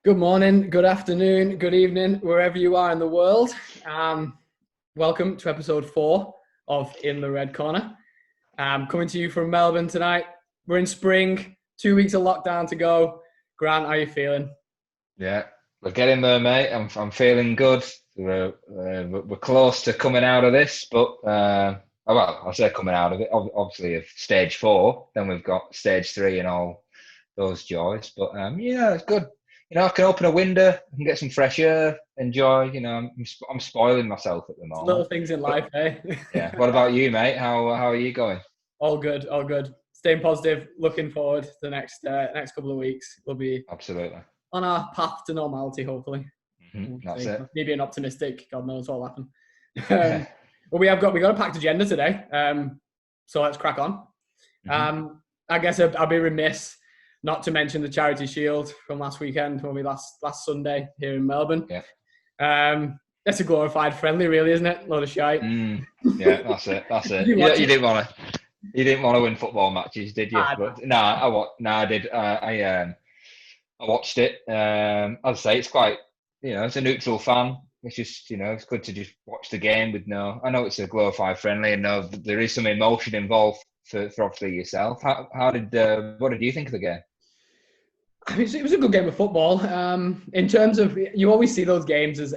Good morning, good afternoon, good evening, wherever you are in the world. Welcome to episode 4 of In the Red Corner. Coming to you from Melbourne tonight. We're in spring, 2 weeks of lockdown to go. Grant, how are you feeling? Yeah, we're getting there, mate. I'm feeling good. We're close to coming out of this, but I'll say coming out of it. Obviously, of stage 4, then we've got stage 3 and all those joys. But yeah, it's good. I can open a window, I can get some fresh air, enjoy. I'm spoiling myself at the Little moment. things in But life, eh? yeah, what about you, mate? How are you going? All good, all good. Staying positive, looking forward to the next couple of weeks. We'll be Absolutely. on our path to normality, hopefully. That's it. Maybe an optimistic, God knows what'll happen. But we got a packed agenda today. So let's crack on. I guess I'll be remiss not to mention the Charity Sheild from last weekend, probably last Sunday here in Melbourne. Yeah. That's a glorified friendly, really, isn't it? A load of shite. Yeah, that's it. That's it. You didn't want to win football matches, did you? I did. I watched it. As I say, it's quite, as a neutral fan, it's just, it's good to just watch the game with I know it's a glorified friendly and know that there is some emotion involved for obviously yourself. What did you think of the game? I mean, it was a good game of football. In terms of, you always see those games as,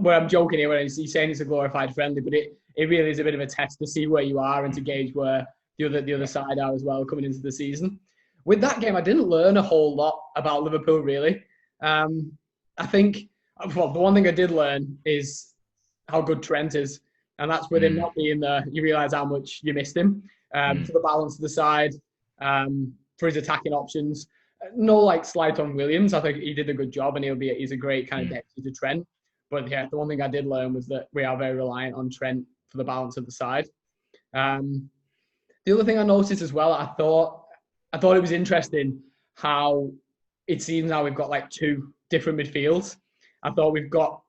where I'm joking here when he's saying it's a glorified friendly, but it really is a bit of a test to see where you are and to gauge where the other side are as well coming into the season. With that game, I didn't learn a whole lot about Liverpool, really. I think, well, the one thing I did learn is how good Trent is. And that's with him not being there, you realise how much you missed him. For the balance of the side, for his attacking options. No slight on Williams. I think he did a good job and he's a great kind of deputy to Trent. But yeah, the one thing I did learn was that we are very reliant on Trent for the balance of the side. The other thing I noticed as well, I thought it was interesting how it seems now we've got 2 different midfields. I thought we've got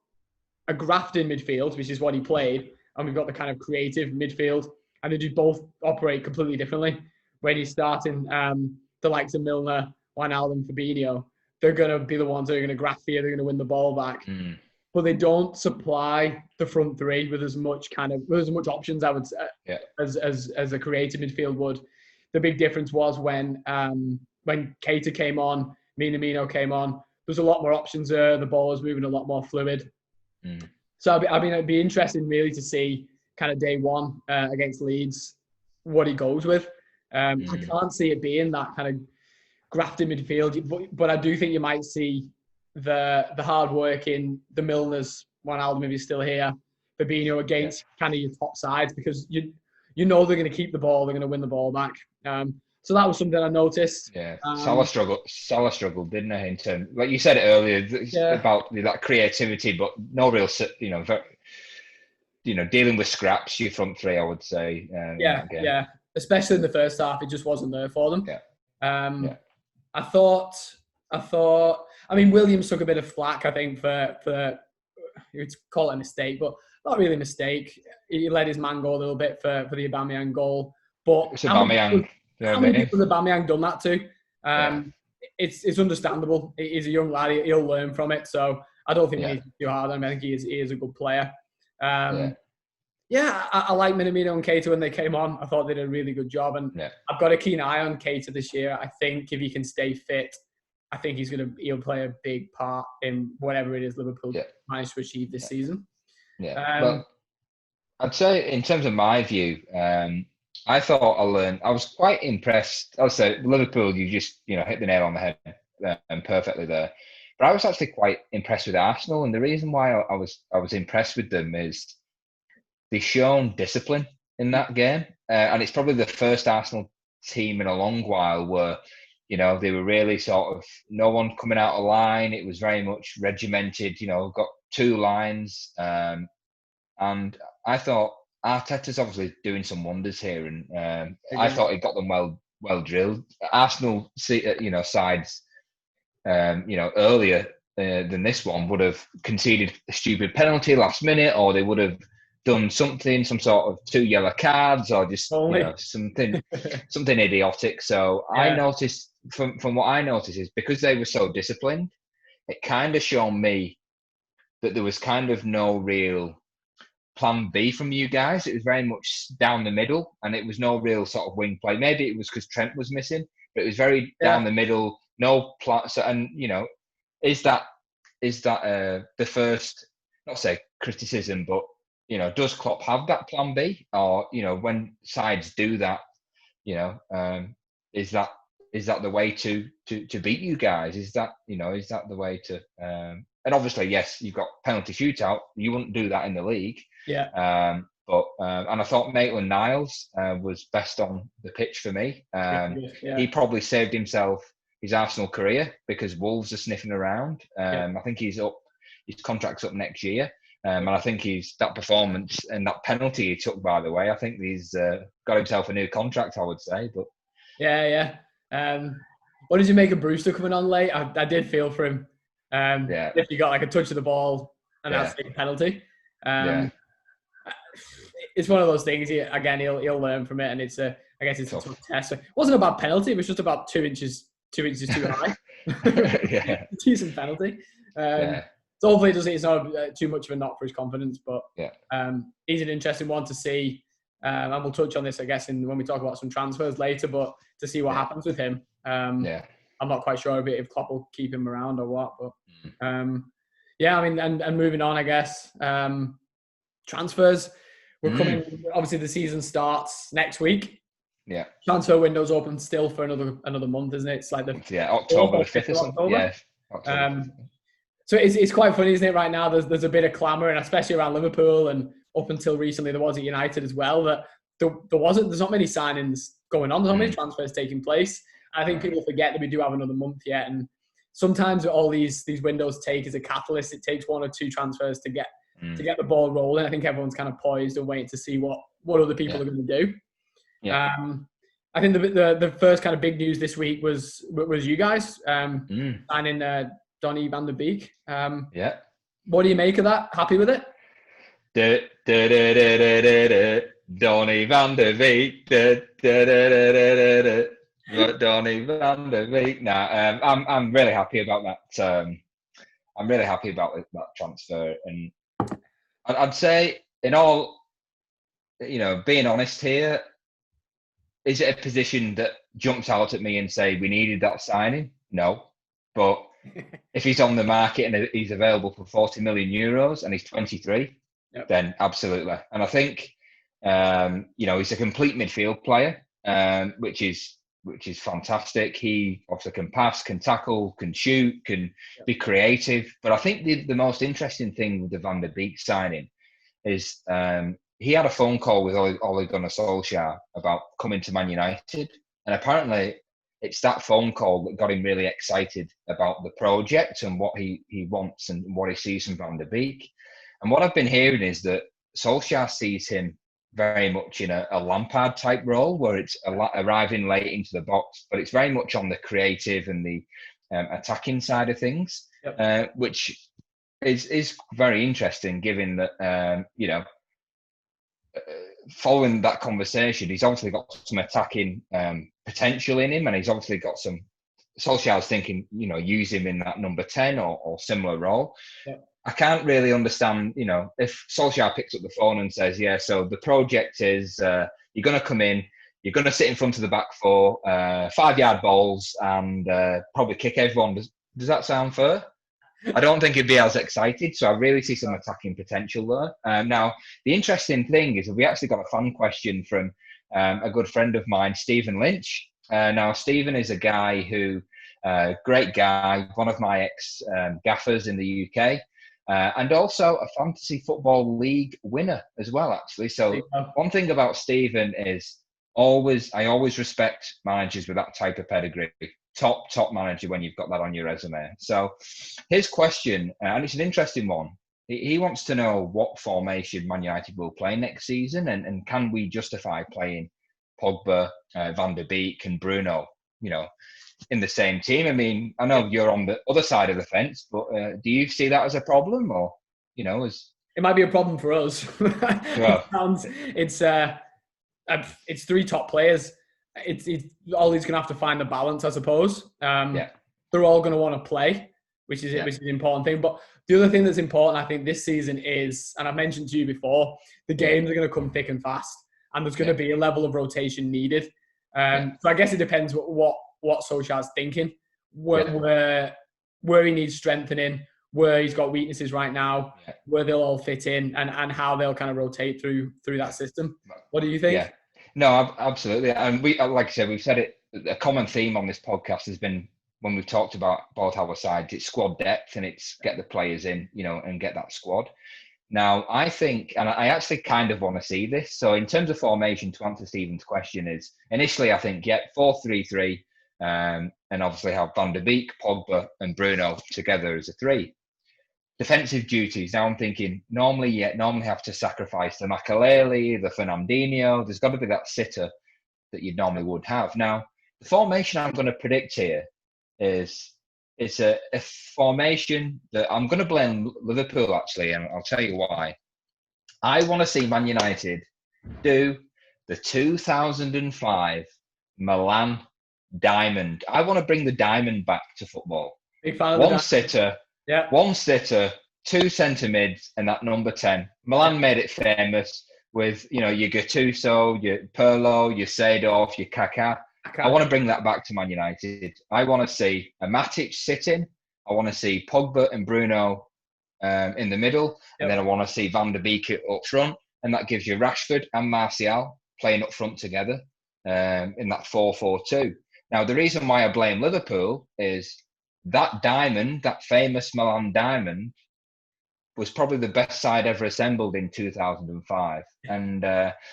a grafting midfield, which is what he played, and we've got the kind of creative midfield, and they do both operate completely differently. When he's starting the likes of Milner, Wijnaldum, Fabinho, they're going to be the ones that are going to graft here, they're going to win the ball back. But they don't supply the front 3 with as much options, I would say, as a creative midfield would. The big difference was when Keita came on, Minamino came on. There's a lot more options there. The ball was moving a lot more fluid. So it'd be interesting really to see kind of day 1 against Leeds what he goes with. I can't see it being that kind of grafted midfield, but I do think you might see the hard work in the Milners, Wijnaldum if he's still here, Fabinho against kind of your top sides, because you know they're going to keep the ball, they're going to win the ball back. So that was something I noticed. Yeah, Salah struggled, didn't he? In terms, like you said it earlier, about that creativity, but no real, dealing with scraps. Your front 3, I would say. Yeah. Especially in the first half, it just wasn't there for them. I thought. I mean, Williams took a bit of flack, I think, for you'd call it a mistake, but not really a mistake. He let his man go a little bit for the Aubameyang goal. But it's Aubameyang. How many people has Aubameyang done that to? It's understandable. He's a young lad. He'll learn from it. So I don't think we need to be too hard on him. I think he is a good player. I like Minamino and Keita when they came on. I thought they did a really good job. And I've got a keen eye on Keita this year. I think if he can stay fit, I think he'll play a big part in whatever it is Liverpool managed to achieve this season. Well, I'd say in terms of my view, I thought I was quite impressed. I would say Liverpool, you just hit the nail on the head and perfectly there. But I was actually quite impressed with Arsenal, and the reason why I was impressed with them is they've shown discipline in that game, and it's probably the first Arsenal team in a long while where they were really sort of no one coming out of line. It was very much regimented. Got 2 lines, and I thought Arteta's obviously doing some wonders here, and I thought he got them well drilled. Arsenal, sides, earlier than this one would have conceded a stupid penalty last minute, or they would have done some sort of 2 yellow cards, or just something idiotic. So I noticed from what I noticed is because they were so disciplined, it kind of shown me that there was kind of no real plan B from you guys. It was very much down the middle, and it was no real sort of wing play. Maybe it was because Trent was missing, but it was very down the middle, no plan. So, and is that the first, not say criticism, but does Klopp have that plan B, or when sides do that, is that the way to beat you guys? Is that the way to? And obviously, yes, you've got penalty shootout. You wouldn't do that in the league. Yeah. But I thought Maitland-Niles was best on the pitch for me. He probably saved himself his Arsenal career because Wolves are sniffing around. I think his contract's up next year. And I think that performance and that penalty he took, by the way, I think he's got himself a new contract, I would say. But yeah. What did you make of Brewster coming on late? I did feel for him. If you got like a touch of the ball and that's a penalty. It's one of those things. He'll learn from it, and I guess it's a tough test. It wasn't about penalty. It was just about 2 inches too high. Decent penalty. So hopefully it's not too much of a knock for his confidence, but he's an interesting one to see. And we'll touch on this, I guess, when we talk about some transfers later, but to see what happens with him. I'm not quite sure if Klopp will keep him around or what, but and moving on, I guess. Transfers, we're coming, obviously the season starts next week. Yeah. Transfer window's open still for another month, isn't it? It's like October 5th or something. Yeah. So it's quite funny, isn't it? Right now, there's a bit of clamour, and especially around Liverpool, and up until recently, there was at United as well. That there's not many signings going on. There's not many transfers taking place. I think people forget that we do have another month yet, and sometimes all these windows take as a catalyst. It takes 1 or 2 transfers to get the ball rolling. I think everyone's kind of poised and waiting to see what other people are going to do. Yeah. I think the first kind of big news this week was you guys signing Donny van de Beek. What do you make of that? Happy with it? Donny van de Beek. Donny van de Beek. I'm really happy about that. I'm really happy about that transfer, and I'd say, in all, being honest here, is it a position that jumps out at me and say we needed that signing? No, but if he's on the market and he's available for 40 million euros and he's 23, then absolutely. And I think he's a complete midfield player, which is fantastic. He obviously can pass, can tackle, can shoot, can be creative. But I think the most interesting thing with the Van der Beek signing is he had a phone call with Ole Gunnar Solskjaer about coming to Man United. And apparently it's that phone call that got him really excited about the project and what he wants and what he sees from Van der Beek. And what I've been hearing is that Solskjaer sees him very much in a Lampard type role, where it's arriving late into the box, but it's very much on the creative and the attacking side of things, which is very interesting, given that following that conversation, he's obviously got some attacking potential in him, and he's obviously got some. Solskjaer's thinking, use him in that number 10 or similar role. I can't really understand, if Solskjaer picks up the phone and says, so the project is you're going to come in, you're going to sit in front of the back four, 5-yard balls, and probably kick everyone. Does that sound fair? I don't think he'd be as excited, so I really see some attacking potential there. Now, the interesting thing is we actually got a fan question from a good friend of mine, Stephen Lynch. Now, Stephen is a guy who, great guy, one of my ex-gaffers in the UK. And also a fantasy football league winner as well, actually. So one thing about Stephen is I always respect managers with that type of pedigree. Top manager when you've got that on your resume. So his question, and it's an interesting one. He wants to know what formation Man United will play next season, and can we justify playing Pogba, Van der Beek, and Bruno, in the same team? I mean, I know you're on the other side of the fence, but do you see that as a problem, or it might be a problem for us? It's 3 top players. It's Ollie's gonna have to find the balance, I suppose. They're all gonna want to play. which is an important thing. But the other thing that's important, I think, this season is, and I mentioned to you before, the games are going to come thick and fast, and there's going to be a level of rotation needed. So I guess it depends what Solskjaer's thinking, where he needs strengthening, where he's got weaknesses right now, where they'll all fit in, and how they'll kind of rotate through that system. What do you think? Yeah, no, absolutely. And we, like I said, we've said it. A common theme on this podcast has been, when we've talked about both our sides, it's squad depth, and it's get the players in, and get that squad. Now, I think, and I actually kind of want to see this. So in terms of formation, to answer Stephen's question, is initially I think 4-3-3, and obviously have Van der Beek, Pogba, and Bruno together as a three. Defensive duties. Now I'm thinking normally have to sacrifice the Makelele, the Fernandinho. There's got to be that sitter that you normally would have. Now, the formation I'm going to predict here is it's a formation that I'm going to blame Liverpool, actually, and I'll tell you why. I want to see Man United do the 2005 Milan diamond. I want to bring the diamond back to football. Big fan of One sitter, two centre mids, and that number 10. Milan made it famous with, your Gattuso, your Pirlo, your Seedorf, your Kaká. I want to bring that back to Man United. I want to see a Matic sitting. I want to see Pogba and Bruno in the middle. And then I want to see Van der Beek up front. And that gives you Rashford and Martial playing up front together in that 4-4-2. Now, the reason why I blame Liverpool is that diamond, that famous Milan diamond, was probably the best side ever assembled in 2005. And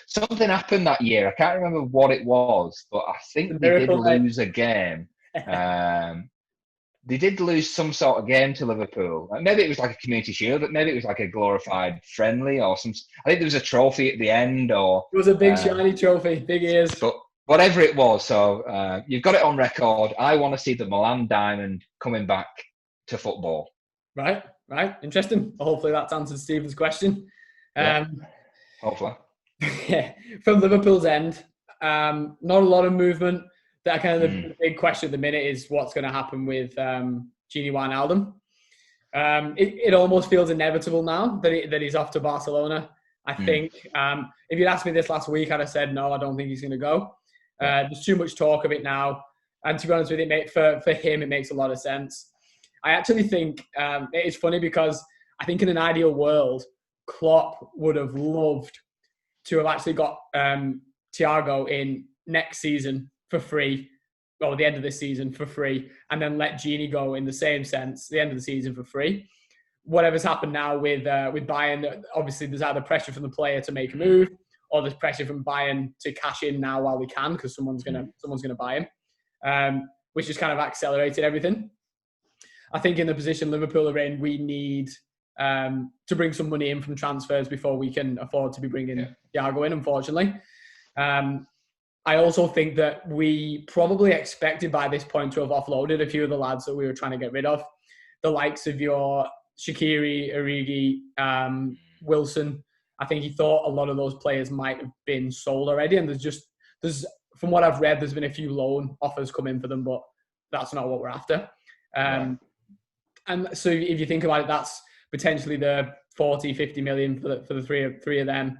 something happened that year. I can't remember what it was, but I think they did lose a game. They did lose some sort of game to Liverpool. Maybe it was like a Community Shield, but maybe it was like a glorified friendly or some. I think there was a trophy at the end, or it was a big shiny trophy, big ears. But whatever it was, so you've got it on record. I want to see the Milan diamond coming back to football. Right. Interesting. Hopefully that's answered Stephen's question. Hopefully. From Liverpool's end, not a lot of movement. That kind of the big question at the minute is what's going to happen with Gini Wijnaldum. It almost feels inevitable now that he's off to Barcelona. I think if you'd asked me this last week, I'd have said no, I don't think he's going to go. There's too much talk of it now. And to be honest with you, for him, it makes a lot of sense. I actually think it's funny because I think in an ideal world, Klopp would have loved to have actually got Thiago in next season for free, or the end of this season for free, and then let Gini go in the same sense, the end of the season for free. Whatever's happened now with Bayern, obviously there's either pressure from the player to make a move, or there's pressure from Bayern to cash in now while we can because someone's gonna buy him, which has kind of accelerated everything. I think in the position Liverpool are in, we need to bring some money in from transfers before we can afford to be bringing Thiago in, unfortunately. I also think that we probably expected by this point to have offloaded a few of the lads that we were trying to get rid of. The likes of your Shaqiri, Origi, Wilson. I think he thought a lot of those players might have been sold already. And there's from what I've read, there's been a few loan offers come in for them, but that's not what we're after. And so if you think about it, that's potentially the 40, 50 million for the three of them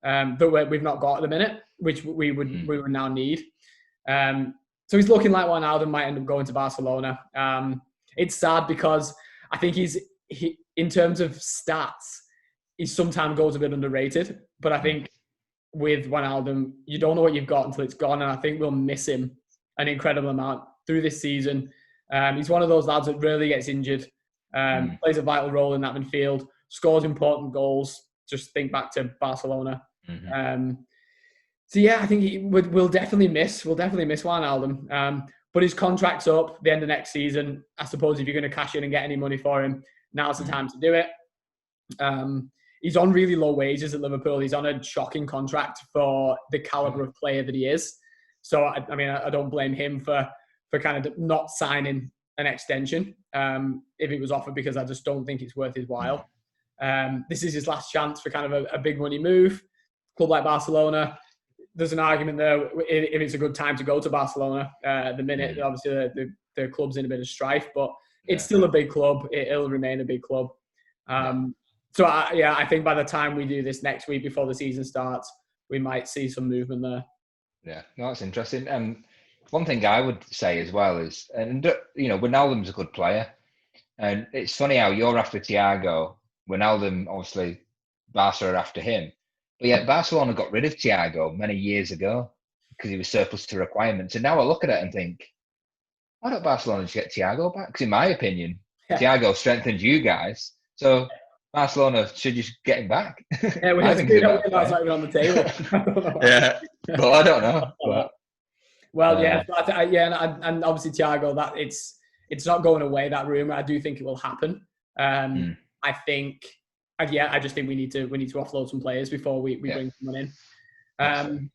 that we've not got at the minute, which we would now need. So he's looking like Wijnaldum might end up going to Barcelona. It's sad because I think he in terms of stats, he sometimes goes a bit underrated. But I think with Wijnaldum, you don't know what you've got until it's gone, and I think we'll miss him an incredible amount through this season. He's one of those lads that rarely gets injured, plays a vital role in that midfield, scores important goals. Just think back to Barcelona. So yeah, I think we'll definitely miss Wijnaldum. But his contract's up the end of next season. I suppose if you're going to cash in and get any money for him, now's the time to do it. He's on really low wages at Liverpool. He's on a shocking contract for the caliber of player that he is. So I mean, I don't blame him for kind of not signing an extension if it was offered, because I just don't think it's worth his while. This is his last chance for kind of a big money move. Club like Barcelona, there's an argument there if it's a good time to go to Barcelona at the minute. Obviously, the club's in a bit of strife, but it's still a big club. It'll remain a big club. So I think by the time we do this next week before the season starts, we might see some movement there. Yeah, no, that's interesting. One thing I would say as well is, and Wijnaldum's a good player, and it's funny how you're after Thiago. Wijnaldum, obviously, Barca are after him, but yet Barcelona got rid of Thiago many years ago because he was surplus to requirements. And now I look at it and think, why don't Barcelona just get Thiago back? Because in my opinion, Thiago strengthened you guys, so Barcelona should just get him back. Yeah, I think that's not even on the table. Yeah, but I don't know. But, well, and obviously Thiago, that it's not going away, that rumor. I do think it will happen. I think, I just think we need to offload some players before we bring someone in.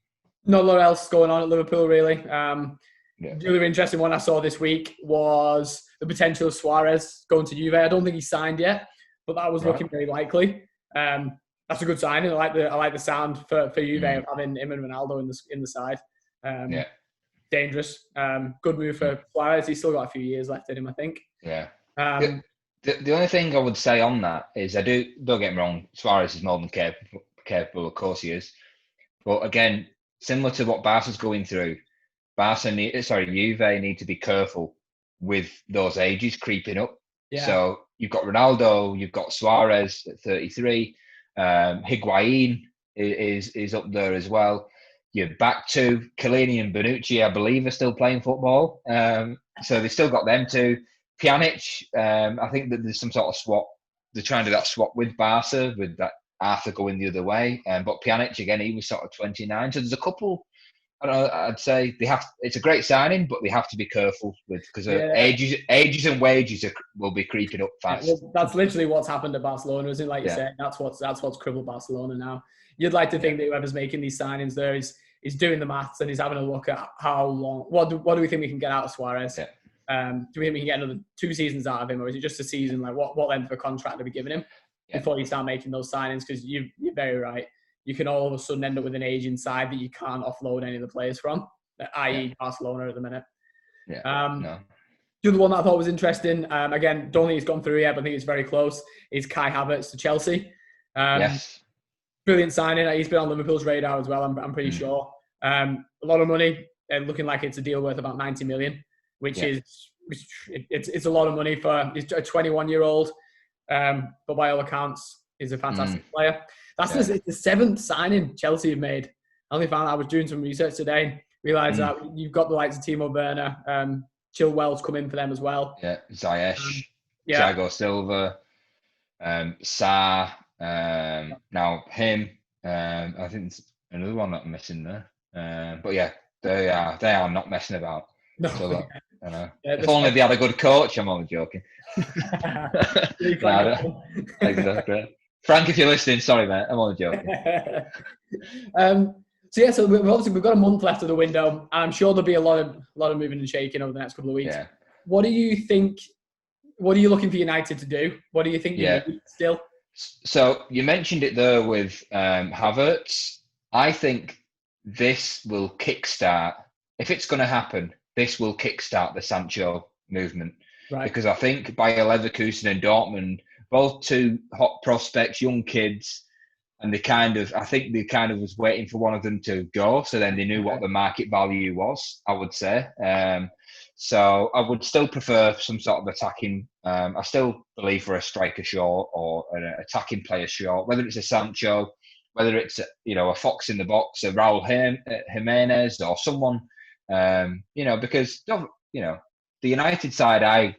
Not a lot else going on at Liverpool, really. The other interesting one I saw this week was the potential of Suarez going to Juve. I don't think he's signed yet, but that was looking very likely. That's a good signing. I like the sound for Juve having him and Ronaldo in the side. Dangerous. Good move for Suarez. He's still got a few years left in him, I think. Yeah. The only thing I would say on that is don't get me wrong, Suarez is more than capable, of course he is. But again, similar to what Barca's going through, Juve need to be careful with those ages creeping up. Yeah. So you've got Ronaldo, you've got Suarez at 33, Higuain is up there as well. You're back to Chiellini and Bonucci, I believe, are still playing football. So they've still got them too. Pjanic, I think that there's some sort of swap. They're trying to do that swap with Barca, with that Arthur going the other way. But Pjanic, again, he was sort of 29. So there's a couple. I don't know, I'd say it's a great signing, but they have to be careful because ages and wages will be creeping up fast. Well, that's literally what's happened at Barcelona, isn't it? Like you said, that's what's crippled Barcelona now. You'd like to think that whoever's making these signings there is doing the maths and is having a look at how long. What do we think we can get out of Suarez? Yeah. Do we think we can get another 2 seasons out of him, or is it just a season? Like what length of a contract are we giving him before you start making those signings? Because you're very right. You can all of a sudden end up with an age inside that you can't offload any of the players from, i.e. Barcelona at the minute. Yeah. The other one that I thought was interesting, again, don't think it's gone through yet, but I think it's very close, is Kai Havertz to Chelsea. Yes. Brilliant signing. He's been on Liverpool's radar as well, I'm pretty sure. A lot of money, and looking like it's a deal worth about 90 million, which is it's a lot of money for a 21-year-old, but by all accounts, is a fantastic player. That's the 7th signing Chelsea have made. I only found out, I was doing some research today, realised that you've got the likes of Timo Werner, Chilwell's come in for them as well. Yeah, Ziyech, Thiago Silva, Sarr, now him. I think there's another one that I'm missing there. But yeah, they are not messing about. No. So I know. If only they had a good coach, I'm only joking. Exactly. Frank, if you're listening, sorry, mate. I'm only joking. So we've got a month left of the window. I'm sure there'll be a lot of moving and shaking over the next couple of weeks. Yeah. What do you think? What are you looking for United to do? What do you think you need still? So you mentioned it there with Havertz. I think this will kickstart. If it's going to happen, this will kickstart the Sancho movement. Right. Because I think Bayer Leverkusen and Dortmund, both 2 hot prospects, young kids, and I think they was waiting for one of them to go, so then they knew what the market value was, I would say. So I would still prefer some sort of attacking. I still believe for a striker short or an attacking player short, whether it's a Sancho, whether it's a fox in the box, a Raul Jimenez, or someone, because the United side I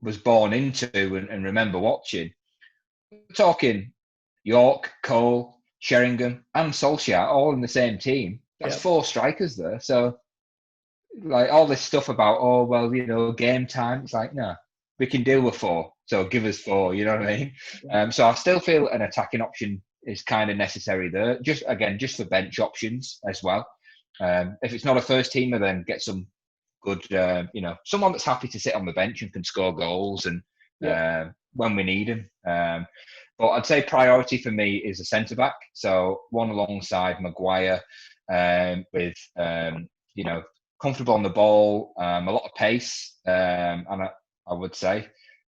was born into and remember watching. We're talking York, Cole, Sheringham, and Solskjaer all in the same team. That's 4 strikers there. So, like, all this stuff about, game time. It's like, no, we can deal with 4. So give us 4, you know what I mean? Yeah. So I still feel an attacking option is kind of necessary there. Just for bench options as well. If it's not a first teamer, then get some good, someone that's happy to sit on the bench and can score goals and when we need him. But I'd say priority for me is a centre-back. So one alongside Maguire with, comfortable on the ball, a lot of pace. And I would say,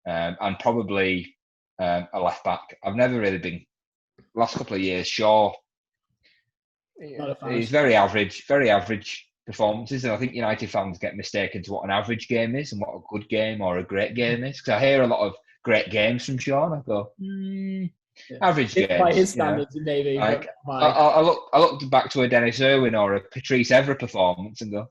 and probably a left back. I've never really been. Last couple of years, Shaw, he's very average performances, and I think United fans get mistaken to what an average game is and what a good game or a great game is. Because I hear a lot of great games from Shaw, and I go, average games. By his standards, maybe. Like, I look back to a Dennis Irwin or a Patrice Evra performance and go,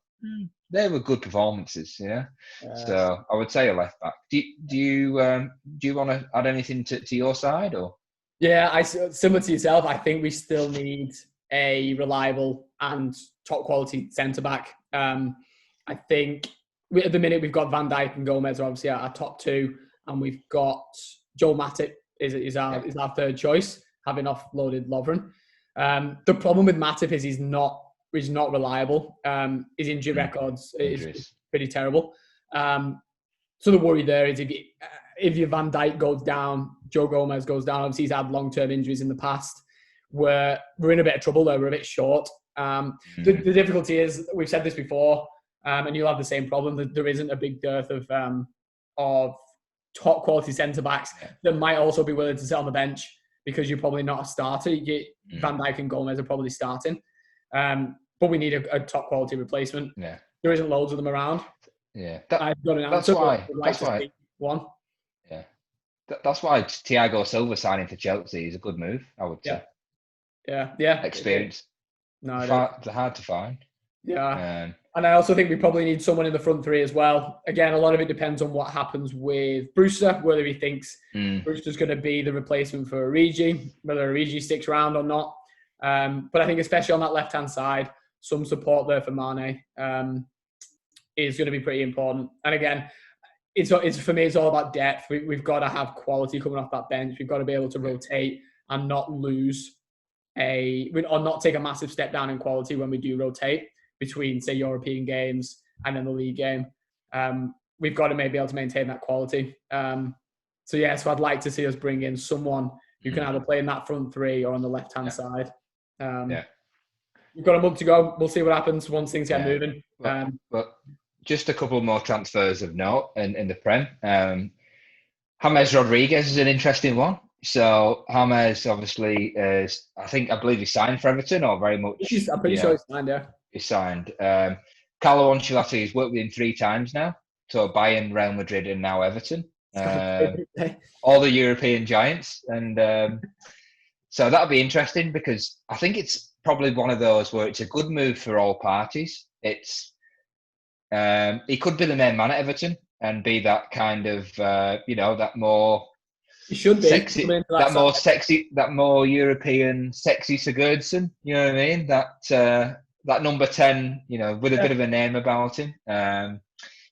they were good performances, So I would say a left back. Do you want to add anything to your side or? Yeah, similar to yourself. I think we still need a reliable and top quality centre back. I think at the minute we've got Van Dijk and Gomez are obviously our top two, and we've got Joel Matip is our third choice, having offloaded Lovren. The problem with Matip is he's not reliable. His injury records is pretty terrible. So the worry there is if your Van Dijk goes down, Joe Gomez goes down. Obviously, he's had long-term injuries in the past. We're in a bit of trouble there. We're a bit short. The difficulty is, we've said this before, and you'll have the same problem, that there isn't a big dearth of top quality centre backs that might also be willing to sit on the bench, because you're probably not a starter. Van Dijk and Gomez are probably starting, but we need a top quality replacement. Yeah, there isn't loads of them around. Yeah, I've got an answer. That's why. One. Yeah, that's why Thiago Silva signing for Chelsea is a good move, I would say. Yeah. Experience. No, they're hard to find. Yeah. And I also think we probably need someone in the front three as well. Again, a lot of it depends on what happens with Brewster, whether he thinks Brewster's going to be the replacement for Origi, whether Origi sticks around or not. But I think especially on that left-hand side, some support there for Mane is going to be pretty important. And again, it's for me, it's all about depth. We've got to have quality coming off that bench. We've got to be able to rotate and not not take a massive step down in quality when we do rotate between, say, European games and then the league game. We've got to maybe be able to maintain that quality. So I'd like to see us bring in someone who can either play in that front three or on the left-hand side. We've got a month to go. We'll see what happens once things get moving. But just a couple more transfers of note in the Prem. James Rodriguez is an interesting one. So James obviously is, I believe he signed for Everton, or very much. I'm pretty sure he's signed, yeah. He's signed. Carlo Ancelotti has worked with him 3 times now. So Bayern, Real Madrid, and now Everton. All the European giants. And so that'll be interesting, because I think it's probably one of those where it's a good move for all parties. He could be the main man at Everton and be that kind of, that more... He should be sexy, that more European sexy Sigurdsson. You know what I mean? That number 10, with a bit of a name about him. So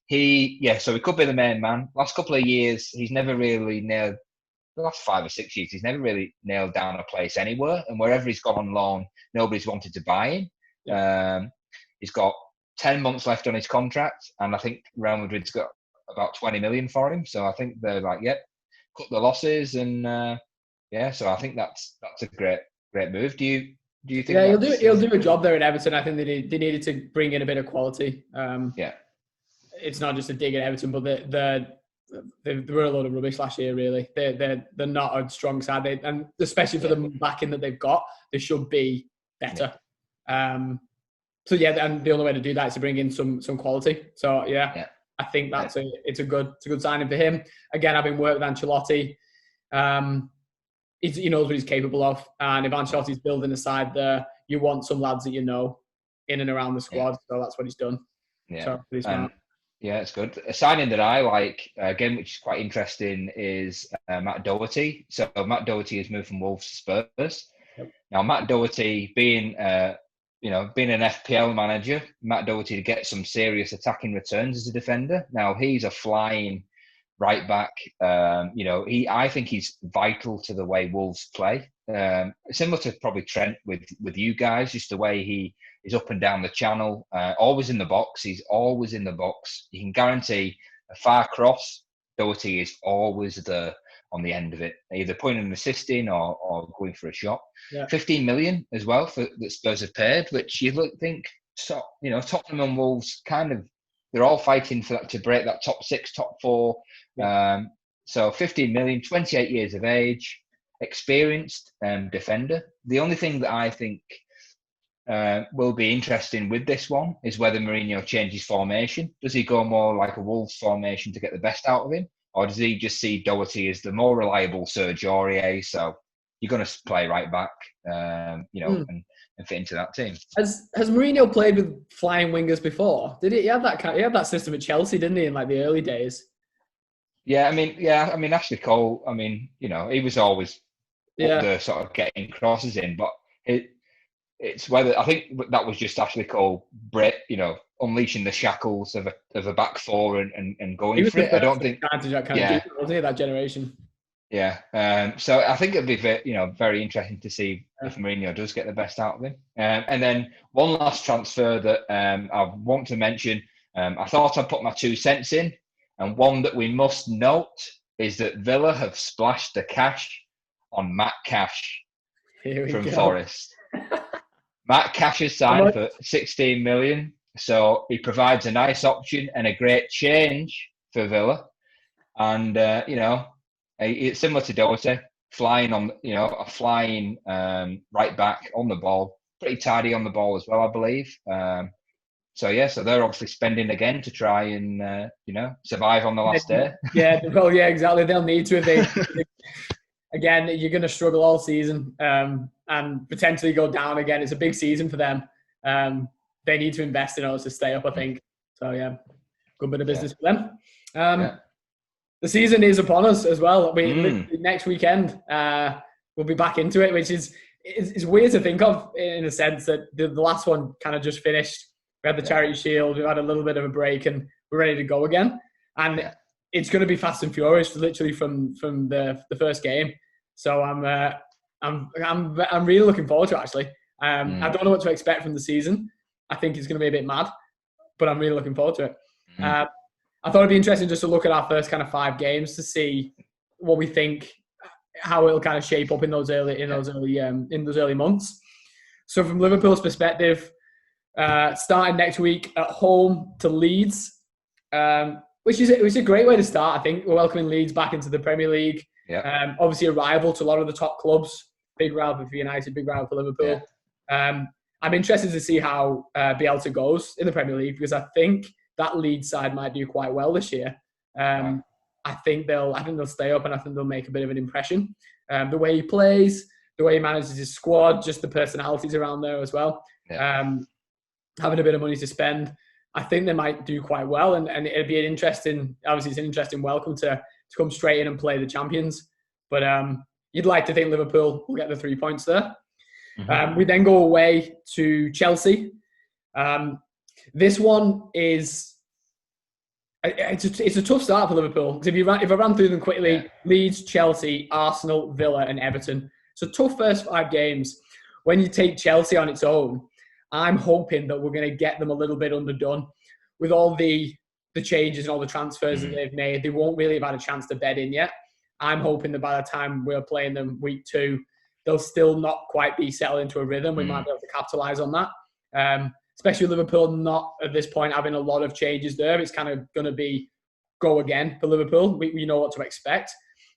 he could be the main man. Last couple of years, he's never really nailed. The last 5 or 6 years, he's never really nailed down a place anywhere. And wherever he's gone on loan, nobody's wanted to buy him. Yeah. He's got 10 months left on his contract, and I think Real Madrid's got about 20 million for him. So I think they're like, cut the losses, and so I think that's a great move. Do you think? Yeah, he'll do a job there at Everton. I think they needed to bring in a bit of quality. It's not just a dig at Everton, but they were a load of rubbish last year. Really, they're not a strong side, and especially for the backing that they've got, they should be better. And the only way to do that is to bring in some quality. So I think it's a good signing for him. Again, having worked with Ancelotti, he knows what he's capable of. And if Ancelotti's building a side there, you want some lads that in and around the squad. So that's what he's done. Yeah, it's good. A signing that I like, again, which is quite interesting, is Matt Doherty. So Matt Doherty has moved from Wolves to Spurs. Yep. Now, Matt Doherty being an FPL manager, Matt Doherty to get some serious attacking returns as a defender. Now, he's a flying right back. I think he's vital to the way Wolves play. Similar to probably Trent with you guys, just the way he is up and down the channel, always in the box. He's always in the box. You can guarantee a far cross, Doherty is always there on the end of it, either pointing and assisting or going for a shot. Yeah. 15 million as well that Spurs have paid, which you think, Tottenham and Wolves kind of they're all fighting to break that top 6, top 4. Yeah. So 15 million, 28 years of age, experienced defender. The only thing that I think will be interesting with this one is whether Mourinho changes formation. Does he go more like a Wolves formation to get the best out of him? Or does he just see Doherty as the more reliable Serge Aurier? So you're going to play right back, and fit into that team. Has Mourinho played with flying wingers before? Did he? He had that system at Chelsea, didn't he, in like the early days? Yeah, I mean, Ashley Cole. I mean, he was always up there, sort of getting crosses in, but it's whether I think that was just Ashley Cole, unleashing the shackles of a back four and going for it. I don't think that generation. Yeah. So I think it'd be very interesting to see if Mourinho does get the best out of him. And then one last transfer that I want to mention. I thought I'd put my 2 cents in, and one that we must note is that Villa have splashed the cash on Matt Cash from Forest. Matt Cash is signed for 16 million, so he provides a nice option and a great change for Villa. And it's similar to Doherty, flying on, a flying right back on the ball, pretty tidy on the ball as well, I believe. So they're obviously spending again to try and survive on the last day. Exactly. They'll need to if they again, you're going to struggle all season and potentially go down again. It's a big season for them. They need to invest in order to stay up, I think. So, good bit of business for them. The season is upon us as well. Next weekend, we'll be back into it, which is weird to think of in a sense that the last one kind of just finished. We had the Charity Shield. We've had a little bit of a break and we're ready to go again. And it's going to be fast and furious, literally from the first game. So I'm really looking forward to it, actually. I don't know what to expect from the season. I think it's going to be a bit mad, but I'm really looking forward to it. I thought it'd be interesting just to look at our first kind of 5 games to see what we think, how it'll kind of shape up in those early months. So from Liverpool's perspective, starting next week at home to Leeds, which is a great way to start. I think we're welcoming Leeds back into the Premier League. Obviously a rival to a lot of the top clubs. Big rival for United, big rival for Liverpool. I'm interested to see how Bielsa goes in the Premier League, because I think that Leeds side might do quite well this year. I think they'll stay up, and I think they'll make a bit of an impression. The way he plays, the way he manages his squad, just the personalities around there as well. Having a bit of money to spend, I think they might do quite well, and it'd be it's an interesting welcome to come straight in and play the champions. But you'd like to think Liverpool will get the 3 points there. We then go away to Chelsea. This one is it's a tough start for Liverpool, because if I ran through them quickly, Leeds, Chelsea, Arsenal, Villa, and Everton. So tough first 5 games. When you take Chelsea on its own, I'm hoping that we're going to get them a little bit underdone with all the changes and all the transfers that they've made. They won't really have had a chance to bed in yet. I'm hoping that by the time we're playing them week 2, they'll still not quite be settled into a rhythm. We might be able to capitalise on that. Especially Liverpool not at this point having a lot of changes there. It's kind of going to be go again for Liverpool. We know what to expect.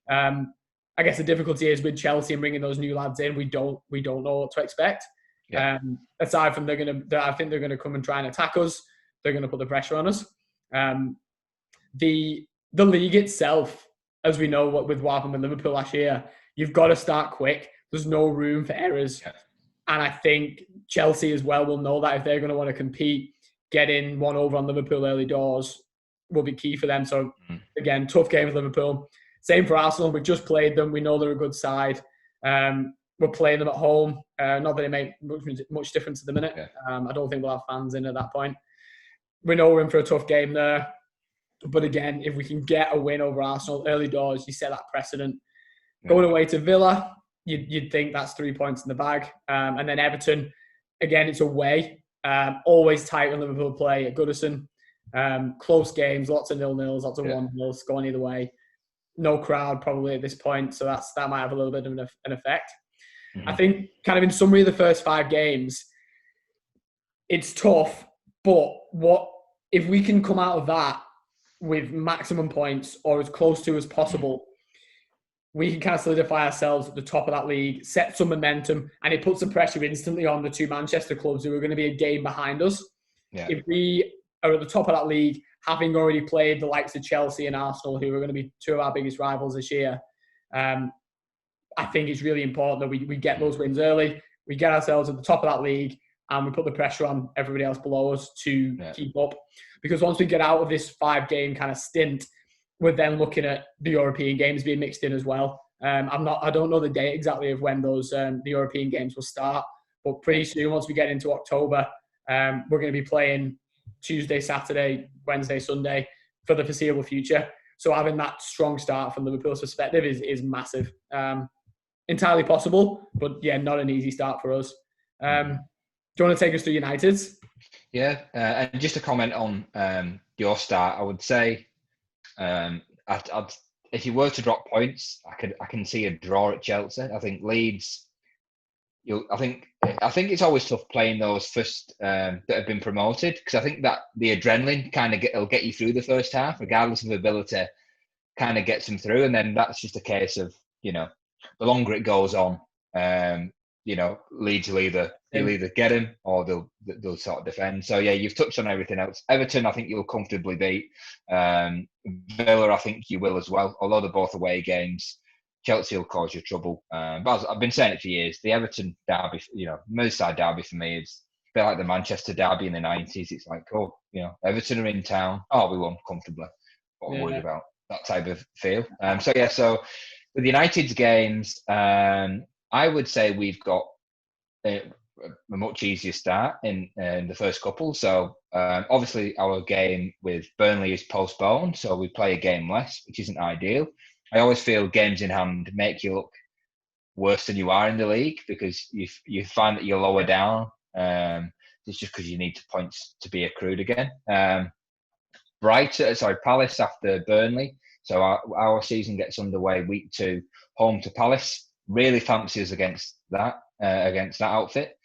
I guess the difficulty is with Chelsea and bringing those new lads in, we don't know what to expect. Aside from I think they're going to come and try and attack us. They're going to put the pressure on us. The league itself, as we know what happened with Liverpool last year, you've got to start quick. There's no room for errors. And I think Chelsea as well will know that if they're going to want to compete, getting one over on Liverpool early doors will be key for them. So again, tough game with Liverpool. Same for Arsenal. We just played them. We know they're a good side. We're playing them at home. Not that it makes much difference at the minute. I don't think we'll have fans in at that point. We know we're in for a tough game there. But again, if we can get a win over Arsenal early doors, you set that precedent. Going away to Villa, you'd think that's 3 points in the bag. And then Everton, again, it's away. Always tight when Liverpool play at Goodison. Close games, lots of 0-0s, lots of 1-0s, going either way. No crowd probably at this point, so that might have a little bit of an effect. I think kind of in summary of the first 5 games, it's tough, but what if we can come out of that with maximum points or as close to as possible, we can kind of solidify ourselves at the top of that league, set some momentum, and it puts the pressure instantly on the two Manchester clubs who are going to be a game behind us. Yeah. If we are at the top of that league, having already played the likes of Chelsea and Arsenal, who are going to be two of our biggest rivals this year, I think it's really important that we get those wins early. We get ourselves at the top of that league and we put the pressure on everybody else below us to keep up. Because once we get out of this 5-game kind of stint, we're then looking at the European games being mixed in as well. I don't know the date exactly of when those the European games will start, but pretty soon, once we get into October, we're going to be playing Tuesday, Saturday, Wednesday, Sunday for the foreseeable future. So having that strong start from Liverpool's perspective is massive. Entirely possible, but yeah, not an easy start for us. Do you want to take us through United's? Yeah, and just to comment on your start, I would say, if you were to drop points, I can see a draw at Chelsea. I think Leeds. I think it's always tough playing those first that have been promoted, because I think that the adrenaline kind of will get you through the first half, regardless of ability, kind of gets them through, and then that's just a case of, the longer it goes on, Leeds will either get him or they'll sort of defend. So yeah, you've touched on everything else. Everton, I think you'll comfortably beat. Villa, I think you will as well. Although they're both away games, Chelsea will cause you trouble. But I've been saying it for years. The Everton derby, Merseyside derby for me is a bit like the Manchester derby in the 90s. It's like, Everton are in town. Oh, we won comfortably. What we're worried about. That type of feel. So with United's games, I would say we've got a much easier start in the first couple. So obviously our game with Burnley is postponed, so we play a game less, which isn't ideal. I always feel games in hand make you look worse than you are in the league, because you find that you're lower down. It's just because you need points to be accrued again. Palace after Burnley. So our season gets underway week 2, home to Palace. Really fancy us against that outfit.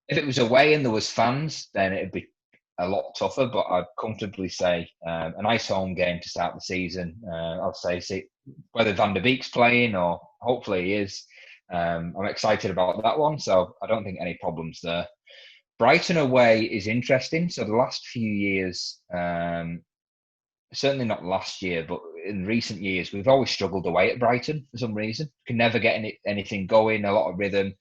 If it was away and there was fans, then it'd be a lot tougher. But I'd comfortably say a nice home game to start the season. I'll say, see whether Van der Beek's playing, or hopefully he is. I'm excited about that one, so I don't think any problems there. Brighton away is interesting. So the last few years, certainly not last year, but in recent years, we've always struggled away at Brighton for some reason. Can never get anything going. A lot of rhythm,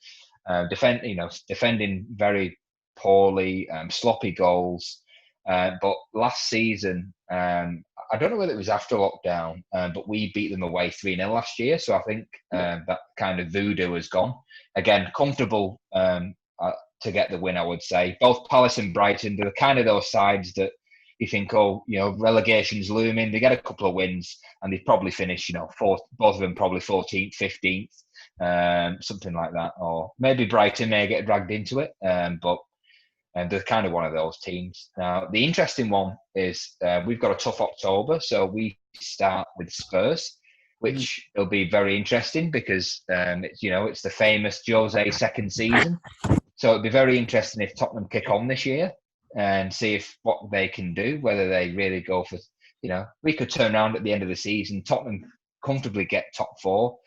defending very poorly, sloppy goals. But last season, I don't know whether it was after lockdown, but we beat them away 3-0 last year. So I think that kind of voodoo has gone. Again, comfortable to get the win, I would say. Both Palace and Brighton, they're kind of those sides that you think, relegation's looming. They get a couple of wins and they probably finish, fourth, both of them probably 14th, 15th, something like that. Or maybe Brighton may get dragged into it, but they're kind of one of those teams. Now, the interesting one is we've got a tough October, so we start with Spurs, which will be very interesting because it's the famous Jose second season. So it'll be very interesting if Tottenham kick on this year and see what they can do, whether they really go for, we could turn around at the end of the season, Tottenham comfortably get top 4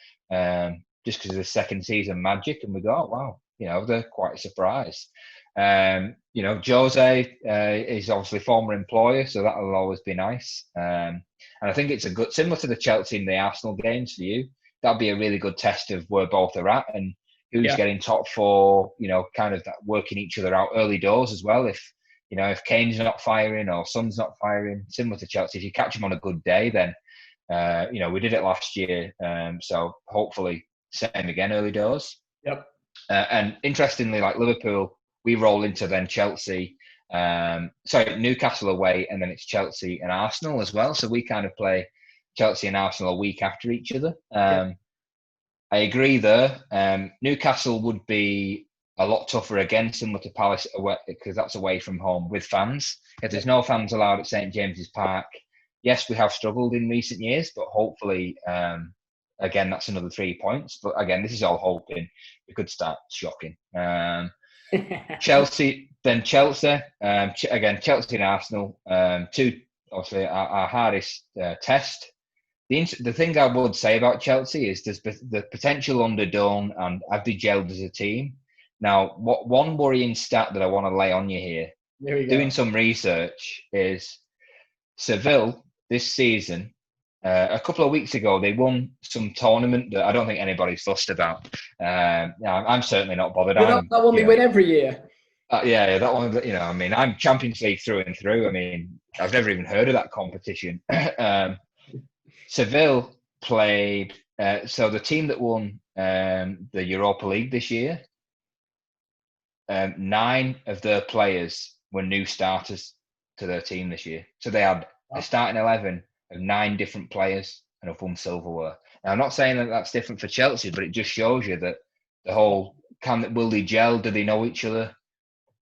just because of the second season magic, and we go, oh, wow, they're quite a surprise. Jose is obviously former employer, so that'll always be nice. And I think it's similar to the Chelsea and the Arsenal games for you, that'll be a really good test of where both are at and who's getting top 4, kind of that working each other out early doors as well. If Kane's not firing or Son's not firing, similar to Chelsea, if you catch him on a good day, then, we did it last year. So hopefully same again early doors. Yep. And interestingly, like Liverpool, we roll into then Chelsea, Newcastle away, and then it's Chelsea and Arsenal as well. So we kind of play Chelsea and Arsenal a week after each other. I agree there. Newcastle would be a lot tougher again, similar to Palace, because that's away from home with fans. If there's no fans allowed at St James's Park, yes, we have struggled in recent years, but hopefully, again, that's another 3 points. But again, this is all hoping. We could start shocking. Chelsea, then Chelsea. Again, Chelsea and Arsenal. Two, obviously, our hardest test. The thing I would say about Chelsea is there's the potential under Dawn and have they gelled as a team. Now, what one worrying stat that I want to lay on you here, There we go. doing some research, is Seville this season. A couple of weeks ago, they won some tournament that I don't think anybody's fussed about. I'm certainly not bothered. That one they win every year. Yeah, that one. I mean, I'm Champions League through and through. I mean, I've never even heard of that competition. Seville played. So the team that won the Europa League this year, 9 of their players were new starters to their team this year. So they had a starting 11 of 9 different players and have won silverware. Now, I'm not saying that that's different for Chelsea, but it just shows you that the whole will they gel? Do they know each other?